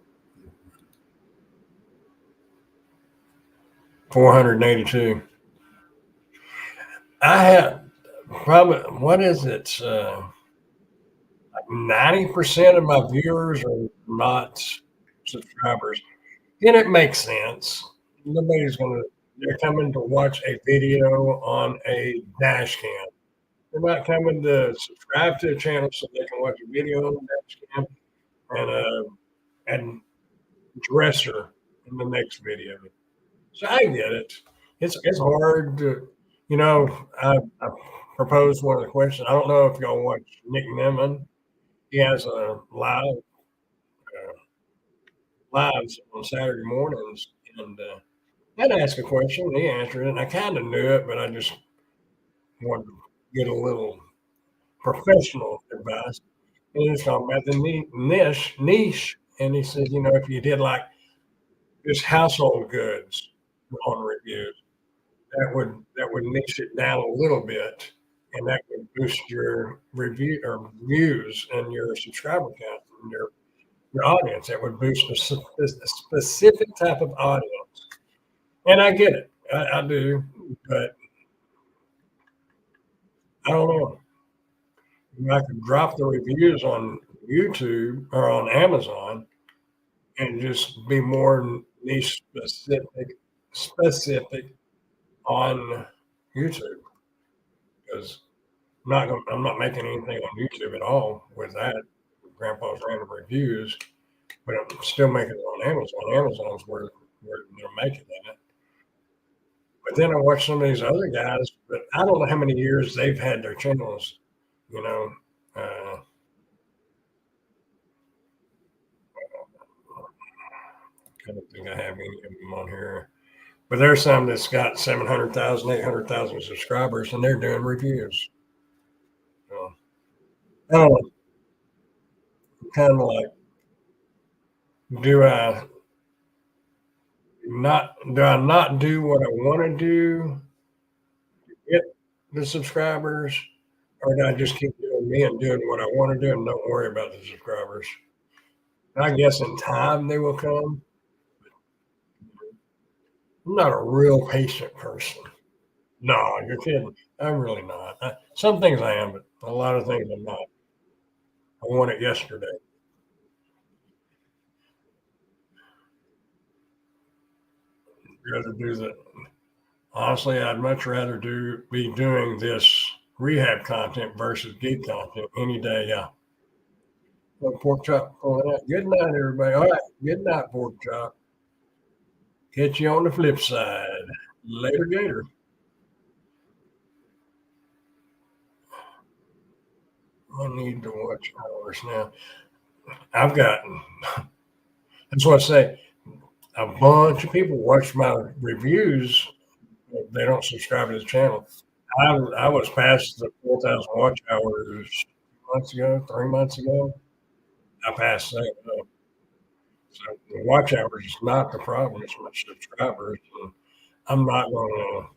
482. I have probably, what is it? 90% of my viewers are not subscribers. And it makes sense. Nobody's going to, they're coming to watch a video on a dash cam. They're not coming to subscribe to a channel so they can watch a video on a dash cam and dresser in the next video. So I get it. It's hard to, I proposed one of the questions. I don't know if y'all watch Nick Nimmin. He has a lives on Saturday mornings, and I'd ask a question, and he answered it, and I kind of knew it, but I just wanted to get a little professional advice. And he was talking about the niche, and he said, if you did like just household goods on reviews, that would niche it down a little bit, and that would boost your review or views and your subscriber count and your audience. That would boost a specific type of audience. And I get it, I do, but I don't know. I could drop the reviews on YouTube or on Amazon and just be more niche specific on YouTube because I'm not making anything on YouTube at all with that. Grandpa's Random Reviews, but I'm still making it on Amazon. Amazon's where they're making it. But then I watch some of these other guys, but I don't know how many years they've had their channels. You know, uh, I don't think I have any of them on here. But there's some that's got 700,000, 800,000 subscribers, and they're doing reviews. So, I don't know. Kind of like, do I not do what I want to do to get the subscribers, or do I just keep doing me and doing what I want to do and don't worry about the subscribers? I guess in time they will come. I'm not a real patient person. No, you're kidding. I'm really not. Some things I am, but a lot of things I'm not. I want it yesterday. Rather do that. Honestly, I'd much rather be doing this rehab content versus geek content any day. Yeah. Well, pork chop pulling out. Good night, everybody. All right. Good night, pork chop. Catch you on the flip side. Later, Gator. I need to watch hours now. I've gotten, that's what I say. A bunch of people watch my reviews. They don't subscribe to the channel. I was past the 4,000 watch hours 2 months ago, 3 months ago. I passed that. So the watch hours is not the problem. It's my subscribers. And I'm not going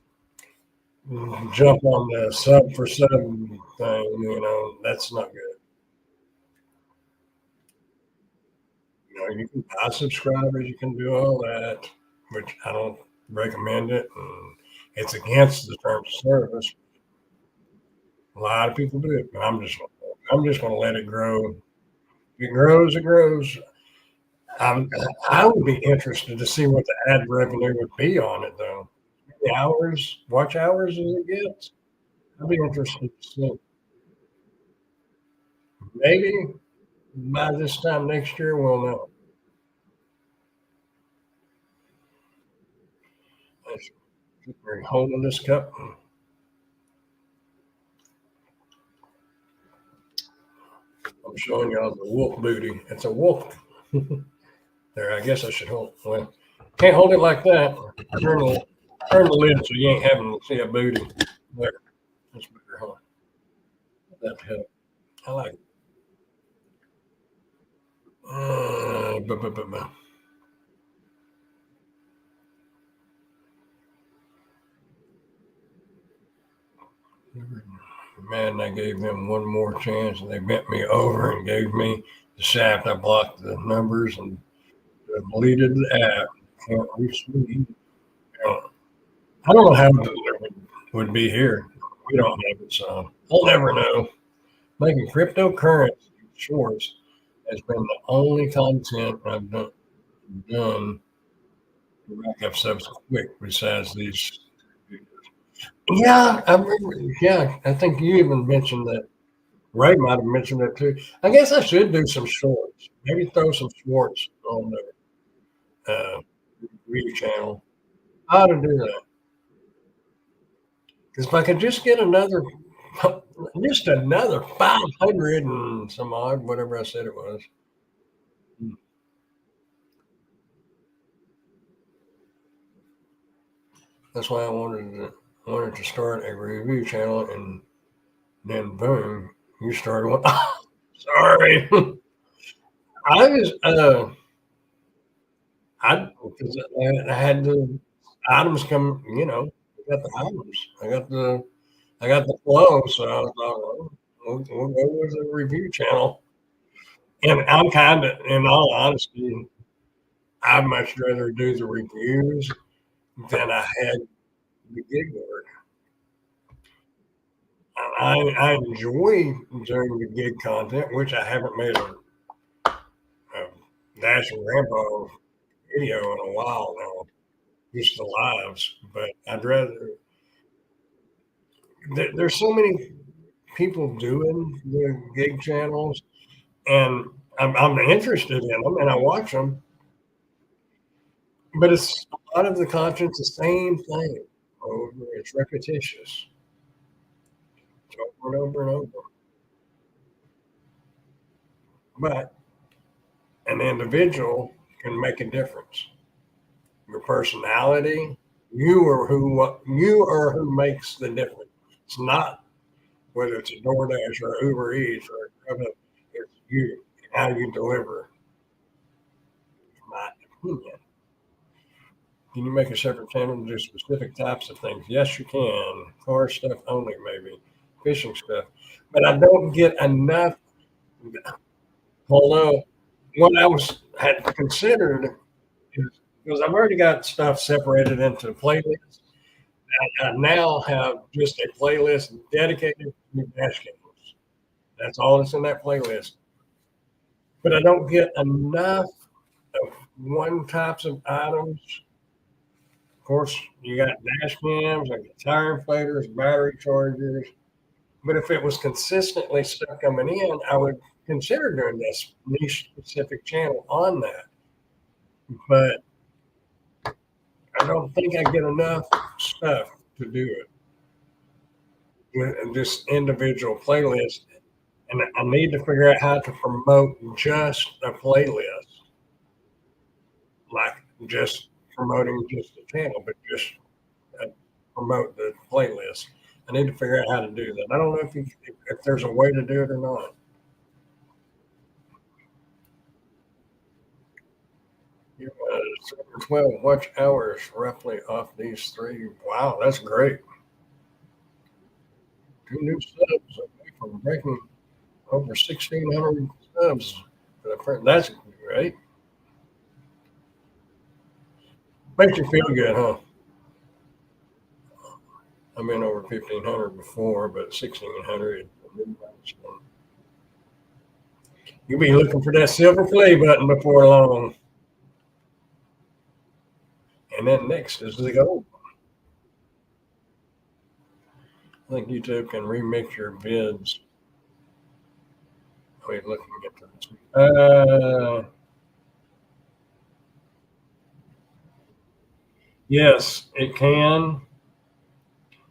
to jump on the sub for sub thing. That's not good. You can buy subscribers, you can do all that, which I don't recommend it. And it's against the terms of service. A lot of people do it, but I'm just going to let it grow. If it grows, it grows. I would be interested to see what the ad revenue would be on it, though. The hours, watch hours as it gets. I'd be interested to see. Maybe by this time next year, we'll know. We're holding this cup. I'm showing y'all the wolf booty. It's a wolf. There, I guess I should hold. Well, can't hold it like that. Turn the lid so you ain't having to see a booty. There, that's better, huh? That help. I like it. Man, they gave them one more chance and they bent me over and gave me the shaft. I blocked the numbers and deleted the app. Can't reach me. I don't know how it would be here. We don't have it, so I'll never know. Making cryptocurrency shorts has been the only content I've done to rack up subs quick besides these. Yeah, I remember. Yeah, I think you even mentioned that. Ray might have mentioned it too. I guess I should do some shorts. Maybe throw some shorts on the review channel. I ought to do that. Because if I could just get just another 500 and some odd, whatever I said it was. That's why I wanted to start a review channel, and then boom, you started one. Sorry, I was I had the items come. I got the items. I got the flow, so I was like, well, we'll go with a review channel. And I'm kind of, in all honesty, I'd much rather do the reviews than I had the gig work. I enjoy doing the gig content, which I haven't made a Dash and Grandpa video in a while now, just the lives. But I'd rather, there's so many people doing the gig channels, and I'm interested in them and I watch them, but it's a lot of the content's the same thing over. It's repetitious. It's over and over and over. But an individual can make a difference. Your personality, you are who makes the difference. It's not whether it's a DoorDash or Uber Eats or it's you, how you deliver. In my opinion. Can you make a separate channel to do specific types of things? Yes, you can. Car stuff only, maybe. Fishing stuff. But I don't get enough. Although, what had considered is because I've already got stuff separated into playlists. I now have just a playlist dedicated to dash cams. That's all that's in that playlist. But I don't get enough of one types of items. Of course, you got dash cams, I got tire inflators, battery chargers. But if it was consistently stuff coming in, I would consider doing this niche specific channel on that. But I don't think I get enough stuff to do it with this individual playlist. And I need to figure out how to promote just a playlist, like just promoting just the channel, but just uh, promote the playlist. I need to figure out how to do that. I don't know if there's a way to do it or not. 12 watch hours roughly off these three. Wow, that's great. Two new subs away from breaking over 1,600 subs. That's great. Makes you feel good, huh? I've been over 1,500 before, but 1,600. You'll be looking for that silver play button before long. And then next is the gold. I think YouTube can remix your vids. Wait, looking at this. Yes, it can.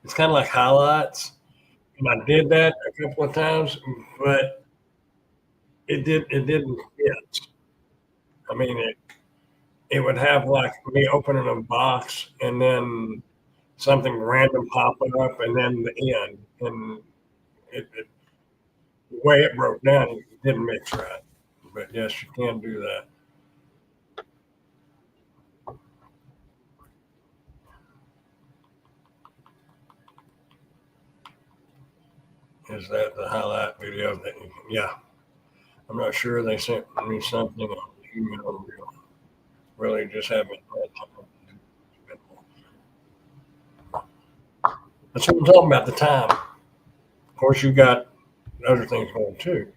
It's kind of like highlights. And I did that a couple of times, but it didn't fit. I mean, it would have like me opening a box and then something random popping up and then the end. And the way it broke down, it didn't mix right. But yes, you can do that. Is that the highlight video that? Yeah, I'm not sure. They sent me something on email. Really, just haven't had time. That's what I'm talking about. The time. Of course, you got other things going too,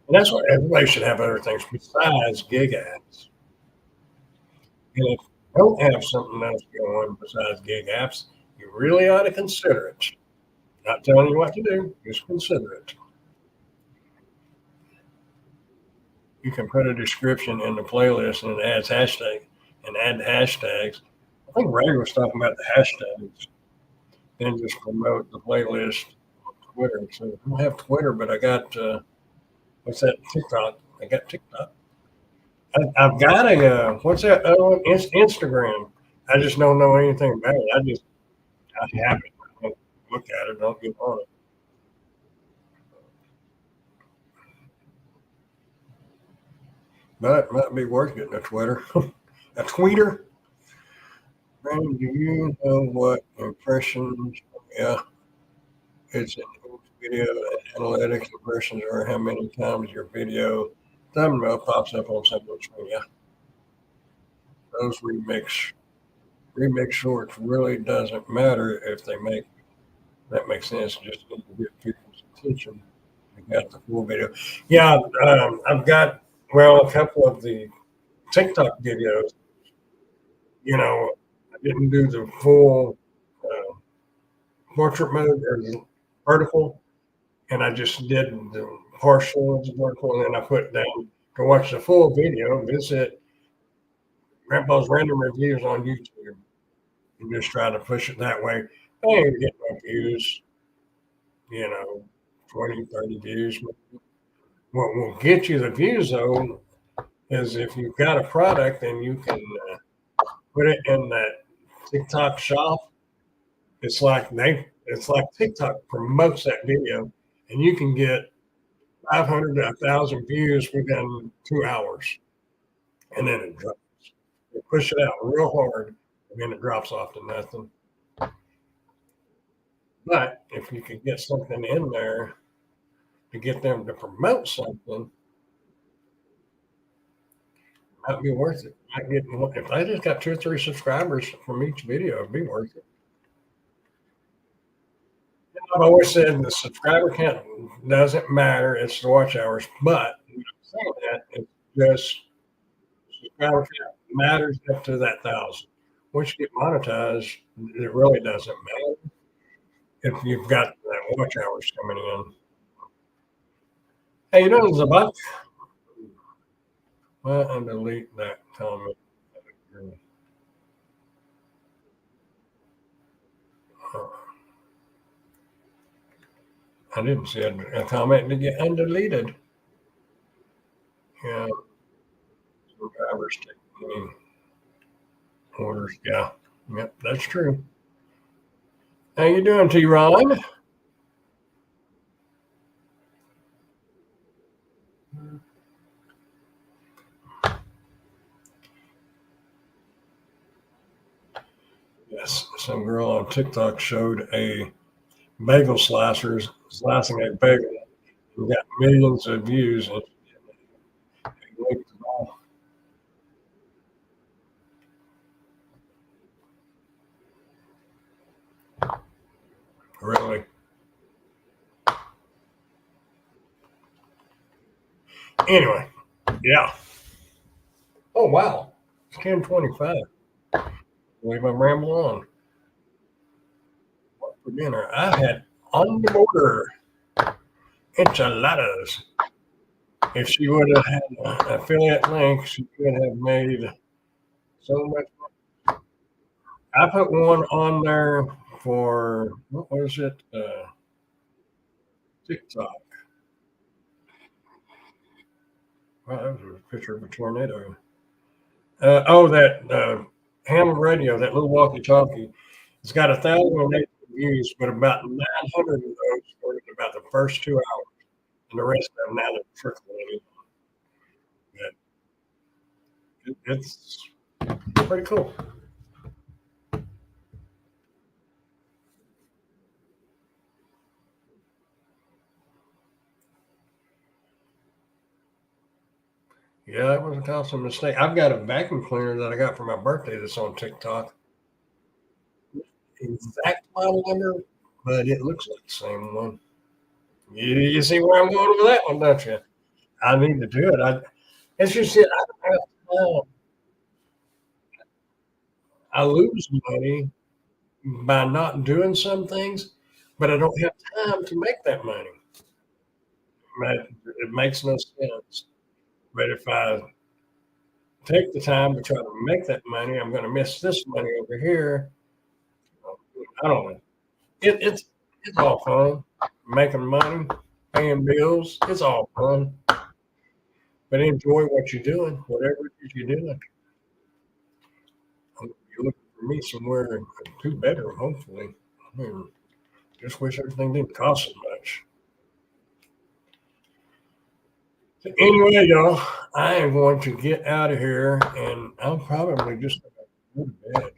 and that's what everybody should have other things besides gig apps. And if you don't have something else going besides gig apps, you really ought to consider it. Not telling you what to do, just consider it. You can put a description in the playlist and it adds hashtag and add hashtags. I think Ray was talking about the hashtags. Then just promote the playlist on Twitter. So I don't have Twitter, but I got what's that TikTok? I got TikTok. I've got a what's that other one? Instagram. I just don't know anything about it. I have it. I don't look at it. Don't get on it. But it might be worth getting a Twitter. A tweeter. Brandon, do you know what impressions? Yeah, it's an video analytics impressions or how many times your video thumbnail pops up on someone's screen. Yeah, those remix shorts really doesn't matter if they make that makes sense. Just need to get people's attention. You got the full video. Yeah, I've got a couple of the TikTok videos. I didn't do the full uh, portrait mode or the vertical, and I just did the partial of the vertical, and then I put down to watch the full video. Visit Grandpa's Random Reviews on YouTube and just try to push it that way. I ain't getting no views, you know, 20, 30 views. What will get you the views, though, is if you've got a product and you can put it in that TikTok shop. It's like TikTok promotes that video, and you can get 500 to 1,000 views within 2 hours, and then it drops. You push it out real hard, and then it drops off to nothing. But if you could get something in there to get them to promote something, it might be worth it. Might get if I just got 2 or 3 subscribers from each video, it'd be worth it. I've always said the subscriber count doesn't matter; it's the watch hours. But saying that, it's just subscriber count matters up to that 1,000. Once you get monetized, it really doesn't matter if you've got that watch hours coming in. Hey, you know, Zabak, well, and delete that comment. Uh, I didn't see a comment to get undeleted. Yeah, subscribers taking orders. Yeah, yep, that's true. How you doing, T. Ron? Yes, some girl on TikTok showed a bagel slicers slicing a bagel and got millions of views and linked them all. Really? Anyway, yeah. Oh wow, it's 10:25. Believe I'm rambling on. What for dinner? I had on the border enchiladas. If she would have had an affiliate link, she could have made so much. I put one on there for what was it? TikTok. Wow, that was a picture of a tornado. That ham radio, that little walkie-talkie. It's got 1,008 views, but about 900 of those were in about the first 2 hours, and the rest of them now they're trickling in. It's pretty cool. Yeah, that was a constant mistake. I've got a vacuum cleaner that I got for my birthday that's on TikTok. Exact model number, but it looks like the same one. You see where I'm going with that one, don't you? I need to do it. It's just that I don't have time. I lose money by not doing some things, but I don't have time to make that money. But it makes no sense. But if I take the time to try to make that money, I'm going to miss this money over here. I don't know. It's all fun making money, paying bills. It's all fun, but enjoy what you're doing, whatever it is you're doing. You're looking for me somewhere two bedroom, hopefully. I mean, just wish everything didn't cost so much. So anyway, y'all, I am going to get out of here, and I'm probably just going to go to bed.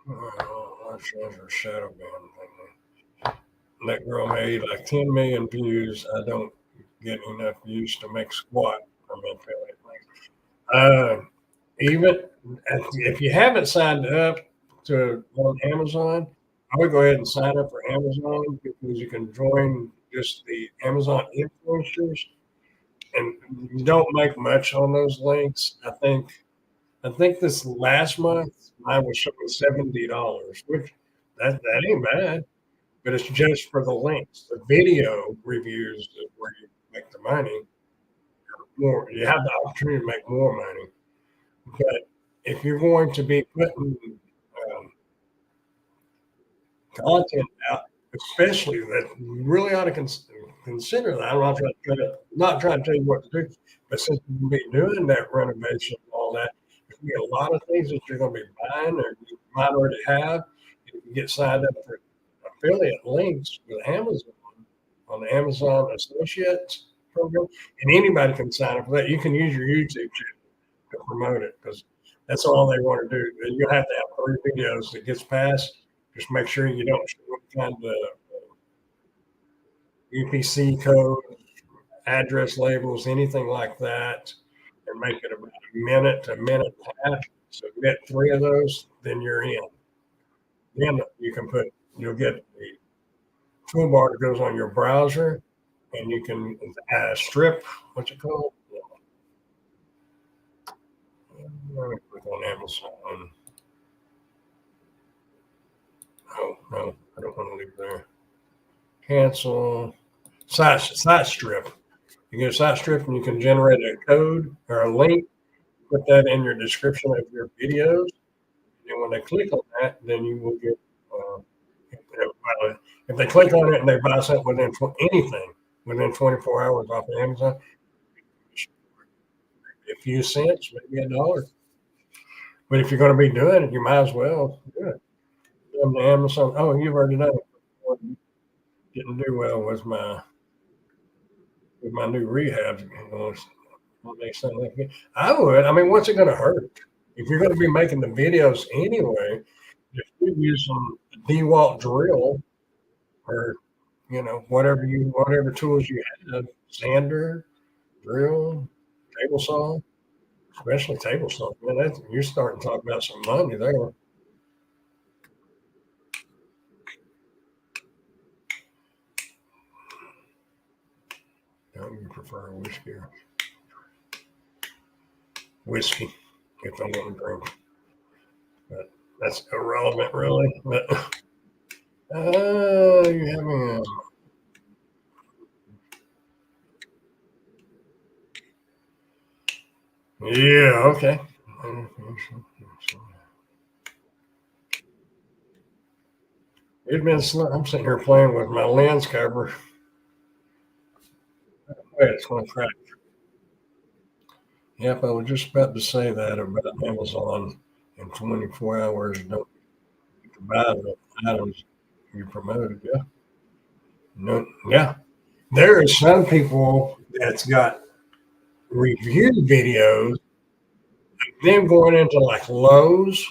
Oh, our shadow band. That girl made like 10 million views. I don't get enough views to make squat from affiliate links. Even if you haven't signed up to on Amazon, I would go ahead and sign up for Amazon because you can join just the Amazon influencers, and you don't make much on those links. I think this last month mine was showing $70, which that ain't bad, but it's just for the links. The video reviews is where you make the money. More, you have the opportunity to make more money. But if you're going to be putting content out, especially that you really ought to consider that. I'm not trying to tell you what to do, but since you'll be doing that renovation and all that, there'll be a lot of things that you're going to be buying or you might already have. You can get signed up for affiliate links with Amazon on the Amazon Associates program, and anybody can sign up for that. You can use your YouTube channel to promote it because that's all they want to do. And you'll have to have 3 videos that gets passed. Just make sure you don't show any kind of UPC code, address labels, anything like that, and make it about a minute to a minute and a half. So if you get 3 of those, then you're in. Then you'll get the toolbar that goes on your browser, and you can strip, what's it called? Let me click on Amazon. Oh, no, I don't want to leave there. Cancel. Site strip. You get a site strip and you can generate a code or a link, put that in your description of your videos. And when they click on that, then you will get, if they click on it and they buy something anything within 24 hours off of Amazon, a few cents, maybe $1. But if you're going to be doing it, you might as well do it. On Amazon, oh, you've already done it. Didn't do well with my new rehab. I would. I mean, what's it going to hurt? If you're going to be making the videos anyway, if you use some DeWalt drill or whatever tools you have, sander, drill, table saw, especially table saw. Man, you're starting to talk about some money there. Don't you prefer whiskey or whiskey if I want to drink? But that's irrelevant, really. But you're having a yeah, okay. It's been slow. I'm sitting here playing with my lens cover. Wait, it's going to crack. Yep, I was just about to say that about Amazon in 24 hours. Don't buy the items you promoted. Yeah. No, yeah. There are some people that's got review videos, them going into like Lowe's,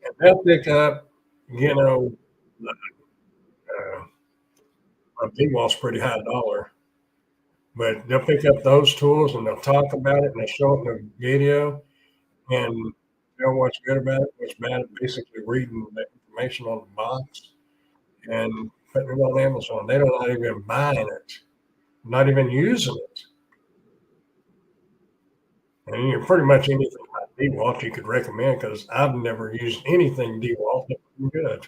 and they'll pick up, you know, a big wall's pretty high dollar. But they'll pick up those tools and they'll talk about it and they show it in a video. And you know what's good about it? What's bad? Basically, reading the information on the box and putting it on Amazon. They're not even buying it, not even using it. And you're pretty much anything like DeWalt you could recommend because I've never used anything DeWalt that was good.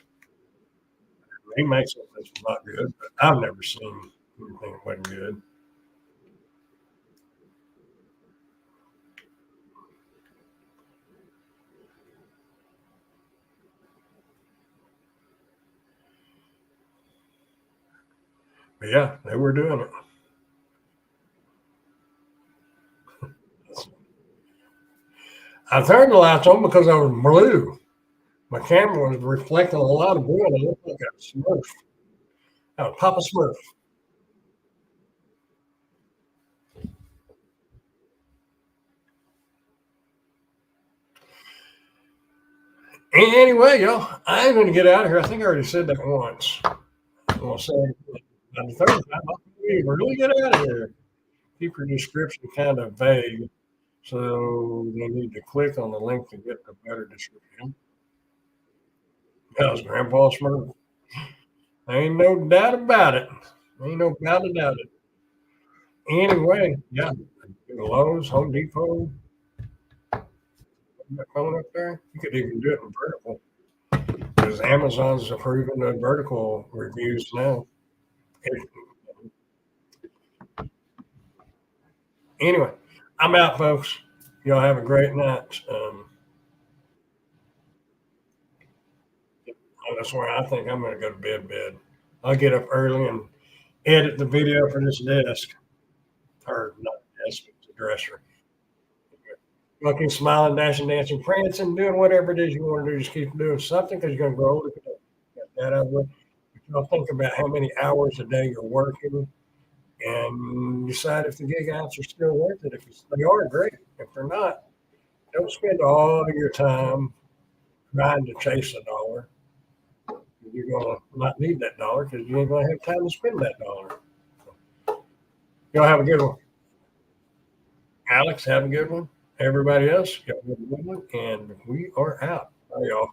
He makes it that's not good, but I've never seen anything that wasn't good. But yeah, they were doing it. I turned the lights on because I was blue. My camera was reflecting a lot of blue and I looked like a Smurf. Papa Smurf. Anyway, y'all, I'm going to get out of here. I think I already said that once. I'm going to say it by the third time. We really get out of here. Keep your description kind of vague. So they need to click on the link to get a better description. That was Grandpa Smurf. Ain't no doubt about it. Ain't no doubt about it. Anyway, yeah, Lowe's, Home Depot, that phone up there. You could even do it in vertical because Amazon's approving the vertical reviews now. Anyway, I'm out, folks. Y'all have a great night. That's where I think I'm going to go to bed. I'll get up early and edit the video for this desk. Or not desk, it's a dresser. Looking, smiling, dashing, dancing, prancing, doing whatever it is you want to do. Just keep doing something because you're going to grow older. Get that out of the way. Y'all think about how many hours a day you're working and decide if the gig outs are still worth it. If they are, great. If they're not, don't spend all of your time trying to chase a dollar. You're going to not need that dollar because you ain't going to have time to spend that dollar. Y'all have a good one. Alex, have a good one. Everybody else, y'all have a good one. And we are out. Bye, y'all.